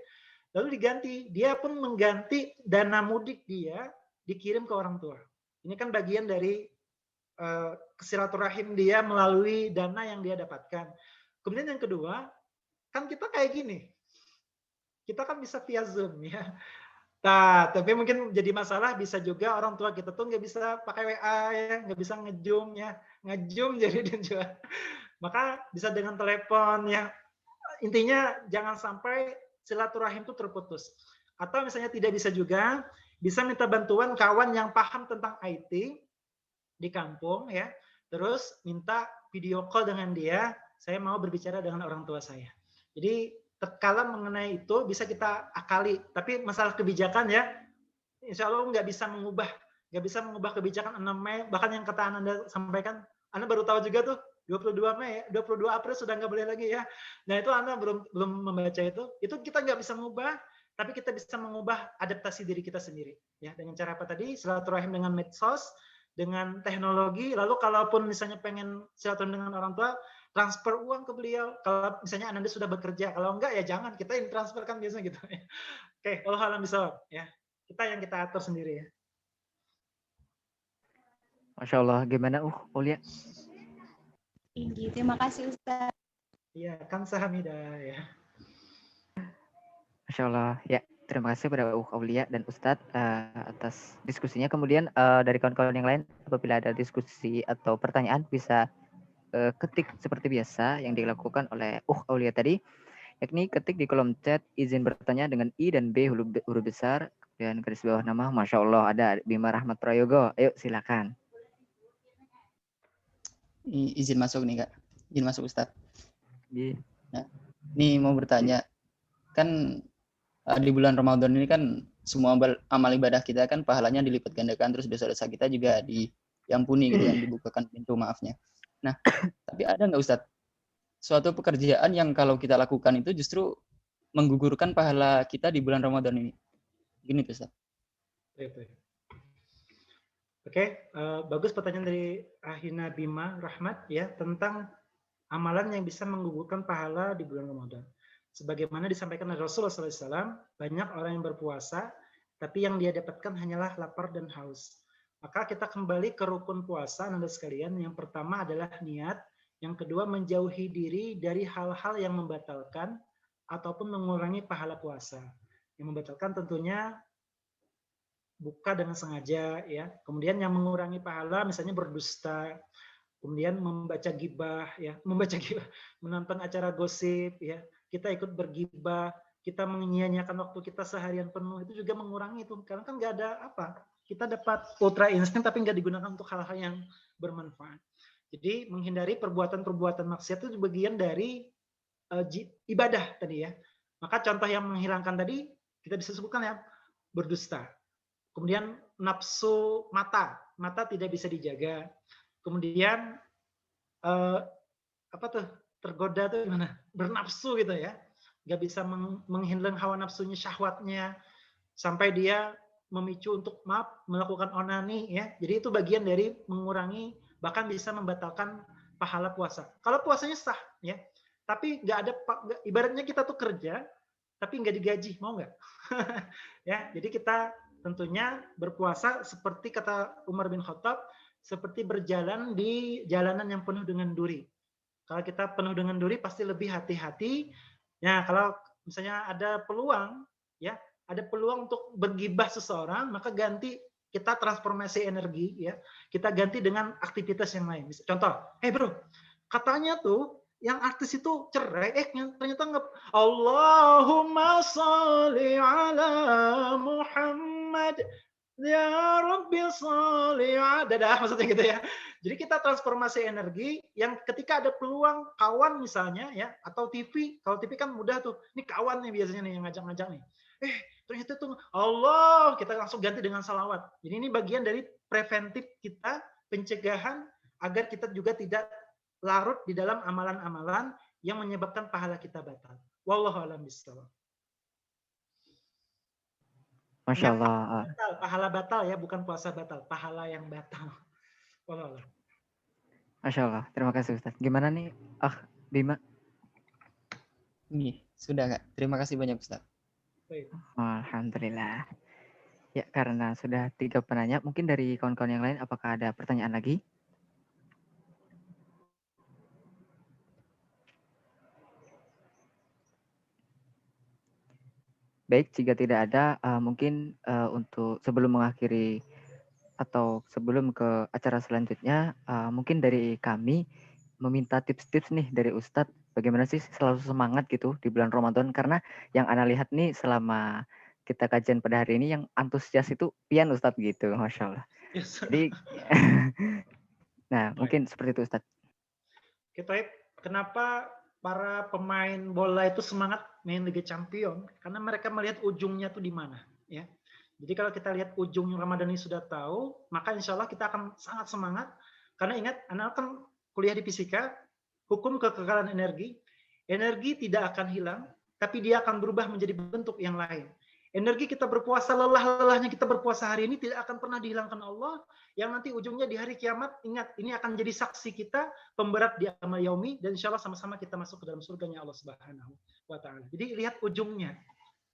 Lalu diganti, dia pun mengganti dana mudik dia dikirim ke orang tua. Ini kan bagian dari silaturahim dia melalui dana yang dia dapatkan. Kemudian yang kedua, kan kita kayak gini, kita kan bisa via Zoom ya. Nah, tapi mungkin jadi masalah bisa juga orang tua kita tuh nggak bisa pakai WA ya, nggak bisa nge-zoom ya, nge-zoom jadi dia juga. Maka bisa dengan telepon ya. Intinya jangan sampai silaturahim itu terputus. Atau misalnya tidak bisa juga, bisa minta bantuan kawan yang paham tentang IT di kampung ya. Terus minta video call dengan dia, saya mau berbicara dengan orang tua saya. Jadi terkala mengenai itu bisa kita akali, tapi masalah kebijakan ya, insya Allah nggak bisa mengubah kebijakan 6 Mei, bahkan yang kata Anda sampaikan, Anda baru tahu juga tuh 22 Mei, 22 April sudah nggak boleh lagi ya. Nah itu Anda belum membaca itu kita nggak bisa mengubah, tapi kita bisa mengubah adaptasi diri kita sendiri. Ya dengan cara apa tadi? Silaturahim dengan medsos, dengan teknologi, lalu kalaupun misalnya pengen silaturahim dengan orang tua, transfer uang ke beliau. Kalau misalnya Anda sudah bekerja, kalau enggak ya jangan, kita yang transferkan biasa gitu. Oke, Allah alam bisawab ya. Kita yang kita atur sendiri ya. Masya Allah, gimana Aulia? Tinggi. Terima kasih Ustaz. Iya, kan Hamidah ya. Masya Allah, ya terima kasih kepada Aulia dan Ustadz atas diskusinya. Kemudian dari kawan-kawan yang lain, apabila ada diskusi atau pertanyaan bisa ketik seperti biasa yang dilakukan oleh Aulia tadi, yakni ketik di kolom chat izin bertanya dengan I dan B huruf besar, dan garis bawah nama. Masya Allah, ada Bima Rahmat Prayogo. Ayo silakan. Izin masuk nih Kak, izin masuk Ustadz. Nah, ini mau bertanya, kan di bulan Ramadan ini kan semua amal ibadah kita kan pahalanya dilipat gandakan, terus dosa-dosa kita juga diampuni gitu kan, dibukakan pintu maafnya. Nah, tapi ada nggak Ustadz suatu pekerjaan yang kalau kita lakukan itu justru menggugurkan pahala kita di bulan Ramadan ini? Gini tuh Ustadz. Oke, bagus pertanyaan dari Ahina Bima Rahmat ya tentang amalan yang bisa menggugurkan pahala di bulan Ramadan. Sebagaimana disampaikan oleh Rasulullah SAW, banyak orang yang berpuasa, tapi yang dia dapatkan hanyalah lapar dan haus. Maka kita kembali ke rukun puasa, Anda sekalian. Yang pertama adalah niat, yang kedua menjauhi diri dari hal-hal yang membatalkan ataupun mengurangi pahala puasa. Yang membatalkan tentunya buka dengan sengaja ya. Kemudian yang mengurangi pahala misalnya berdusta, kemudian membaca gibah ya, menonton acara gosip ya. Kita ikut bergibah, kita menyia-nyiakan waktu kita seharian penuh, itu juga mengurangi itu. Karena kan nggak ada apa, kita dapat ultra insting tapi nggak digunakan untuk hal-hal yang bermanfaat. Jadi menghindari perbuatan-perbuatan maksiat itu bagian dari ibadah tadi ya. Maka contoh yang menghilangkan tadi kita bisa sebutkan ya, berdusta. Kemudian nafsu mata tidak bisa dijaga. Kemudian tergoda tuh gimana? Bernafsu gitu ya, nggak bisa menghindar hawa nafsunya, syahwatnya, sampai dia memicu untuk melakukan onani ya. Jadi itu bagian dari mengurangi, bahkan bisa membatalkan pahala puasa. Kalau puasanya sah ya, tapi nggak ada, ibaratnya kita tuh kerja tapi nggak digaji, mau nggak? Ya, jadi kita tentunya berpuasa seperti kata Umar bin Khattab, seperti berjalan di jalanan yang penuh dengan duri. Kalau kita penuh dengan duri pasti lebih hati-hati. Ya, kalau misalnya ada peluang ya, ada peluang untuk bergibah seseorang, maka ganti, kita transformasi energi ya. Kita ganti dengan aktivitas yang lain. Contoh, bro, katanya tuh yang artis itu cerai, ternyata nggak. Allahumma sholli ala Muhammad ya Rabbi sholli ala, dadah maksudnya gitu ya. Jadi kita transformasi energi yang ketika ada peluang kawan misalnya ya, atau TV, kalau TV kan mudah tuh, ini kawan nih biasanya nih yang ngajak-ngajak nih. Ternyata tuh Allah, kita langsung ganti dengan salawat. Jadi ini bagian dari preventif kita, pencegahan agar kita juga tidak larut di dalam amalan-amalan yang menyebabkan pahala kita batal. Wallahu a'lam bishawab. Masya Ingat, Allah. pahala batal ya, bukan puasa batal, pahala yang batal. Wallahu a'lam. Masya Allah. Terima kasih Ustaz. Gimana nih, Bima? Nih, sudah Kak. Terima kasih banyak Ustaz. Baik. Alhamdulillah. Ya, karena sudah 3 penanya, mungkin dari kawan-kawan yang lain, apakah ada pertanyaan lagi? Baik, jika tidak ada, mungkin untuk sebelum mengakhiri atau sebelum ke acara selanjutnya, mungkin dari kami meminta tips-tips nih dari Ustadz, bagaimana sih selalu semangat gitu di bulan Ramadan, karena yang Ana lihat nih selama kita kajian pada hari ini yang antusias itu pian Ustadz gitu, Masya Allah. Yes. Jadi, nah mungkin seperti itu Ustadz. Kita kenapa para pemain bola itu semangat main Liga Champion? Karena mereka melihat ujungnya tuh di mana, ya. Jadi kalau kita lihat ujung Ramadan ini sudah tahu, maka insya Allah kita akan sangat semangat. Karena ingat, anak kan kuliah di fisika, hukum kekekalan energi. Energi tidak akan hilang, tapi dia akan berubah menjadi bentuk yang lain. Energi kita berpuasa, lelah-lelahnya kita berpuasa hari ini tidak akan pernah dihilangkan Allah, yang nanti ujungnya di hari kiamat, ingat, ini akan jadi saksi kita, pemberat di amal yaumi, dan insya Allah sama-sama kita masuk ke dalam surganya Allah Subhanahu wa Ta'ala. Jadi lihat ujungnya.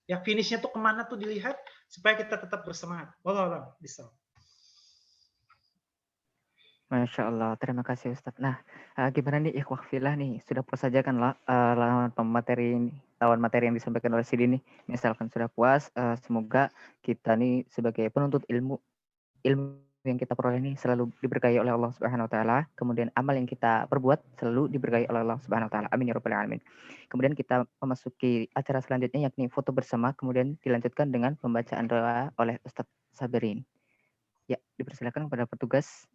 Ya, finishnya tuh kemana tuh dilihat, supaya kita tetap bersemangat. Wallahu a'lam bishawab. Masya Allah, terima kasih Ustadz. Nah, gimana nih ikhwah filah nih, sudah puas saja kan lawan materi yang disampaikan oleh Sidi nih. Misalkan sudah puas, semoga kita nih sebagai penuntut ilmu yang kita peroleh ini selalu diberkahi oleh Allah Subhanahu wa taala. Kemudian amal yang kita perbuat selalu diberkahi oleh Allah Subhanahu wa taala. Amin ya rabbal alamin. Kemudian kita memasuki acara selanjutnya yakni foto bersama, kemudian dilanjutkan dengan pembacaan doa oleh Ustadz Sabirin. Ya, dipersilakan kepada petugas.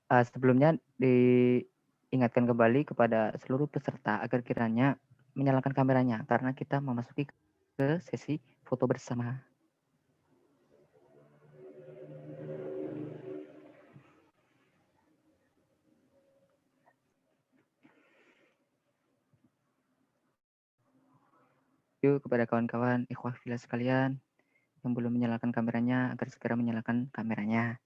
Sebelumnya diingatkan kembali kepada seluruh peserta agar kiranya menyalakan kameranya karena kita memasuki ke sesi foto bersama. Yuk kepada kawan-kawan ikhwah fillah sekalian yang belum menyalakan kameranya agar segera menyalakan kameranya.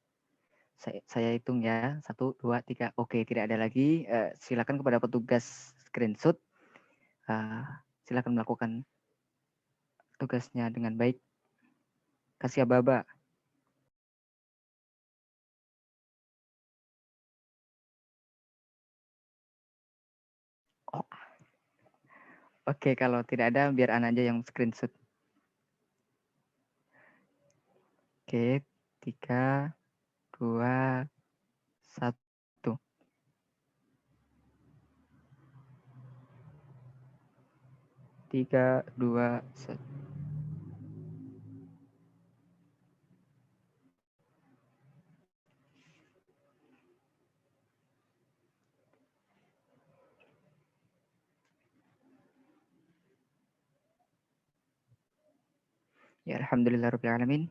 Saya hitung ya, 1, 2, 3. Oke, tidak ada lagi. Silakan kepada petugas screenshot. Silakan melakukan tugasnya dengan baik. Kasih aba-aba. Oke, kalau tidak ada biar Ana aja yang screenshot. Oke, 3, 2, 1. Tiga, dua, satu. Ya, alhamdulillahirrahmanirrahim.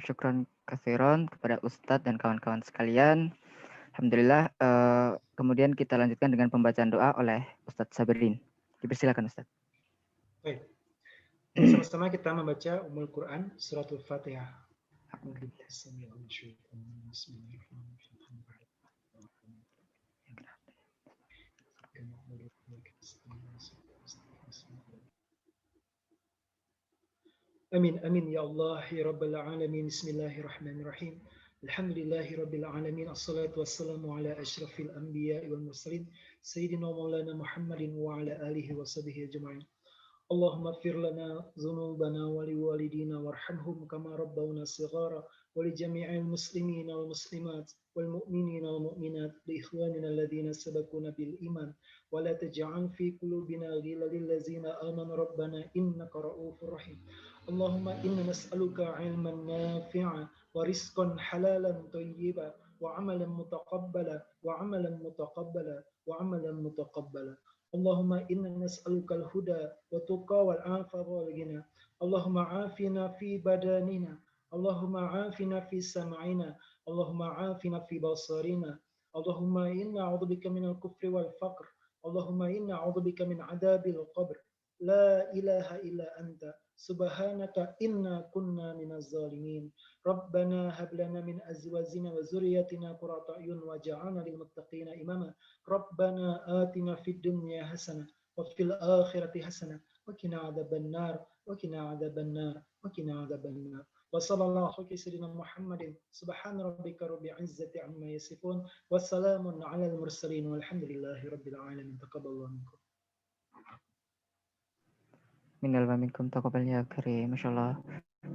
Syukron katsiran kepada Ustadz dan kawan-kawan sekalian. Alhamdulillah. Kemudian kita lanjutkan dengan pembacaan doa oleh Ustadz Sabirin. Dipersilakan Ustadz. Baik. Sama-sama kita membaca Ummul Quran Suratul Fatihah. Amin, amin ya Allah ya Rabbal Alamin. Bismillahirrahmanirrahim. Alhamdulillahi Rabbil Alamin. Assalatu wassalamu ala ashrafil anbiya wal mursalin Sayyidina Maulana Muhammadin wa ala alihi wa sahbihi ajma'in. Allahumma fir lana dhunubana wa liwalidina warhamhum kama rabbawna sighara wa li jami'il muslimina wal muslimat wal mu'minina wal mu'minat li ikhwanina alladhina sabaquna bil iman wa la taj'al fi qulubina ghillan lil ladzina amanu rabbana innaka ra'ufur rahim. Allahumma inna nas'aluka 'ilman nafi'an wa rizqan halalan thayyiban وعملا متقبلا وعملا متقبلا وعملا متقبلا. اللهم إنا نسألك الهدى والتقى والعفاف والغنى. اللهم عافنا في بدننا، اللهم عافنا في سمعنا، اللهم عافنا في بصرنا. اللهم إنا أعوذ بك من الكفر والفقر. اللهم إنا أعوذ بك من عذاب القبر. لا إله إلا أنت سبحانك إنا كنا من الظالمين. ربنا هب لنا من أزواجنا وذرياتنا قرة أعين واجعلنا للمتقين إماما. ربنا آتنا في الدنيا حسنة وفي الآخرة حسنة وقنا عذاب النار وقنا عذاب النار وقنا عذاب النار. وصلى الله على سيدنا محمد. سبحان ربك رب العزة عما يصفون والسلام على المرسلين والحمد لله رب العالمين. تقبل الله منكم. Minal wa minkum taqabbal ya karim. Masyaallah.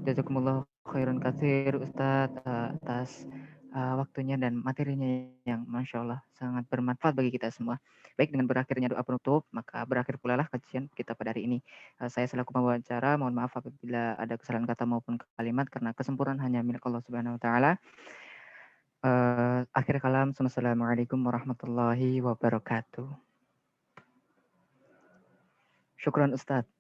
Jazakumullah khairan katsir Ustadz atas waktunya dan materinya yang Masya Allah sangat bermanfaat bagi kita semua. Baik, dengan berakhirnya doa penutup, maka berakhir pula lah kajian kita pada hari ini. Saya selaku pembawa acara, mohon maaf apabila ada kesalahan kata maupun kalimat, karena kesempurnaan hanya milik Allah Subhanahu Wa Taala. Akhir kalam, Assalamualaikum warahmatullahi wabarakatuh. Syukran Ustadz.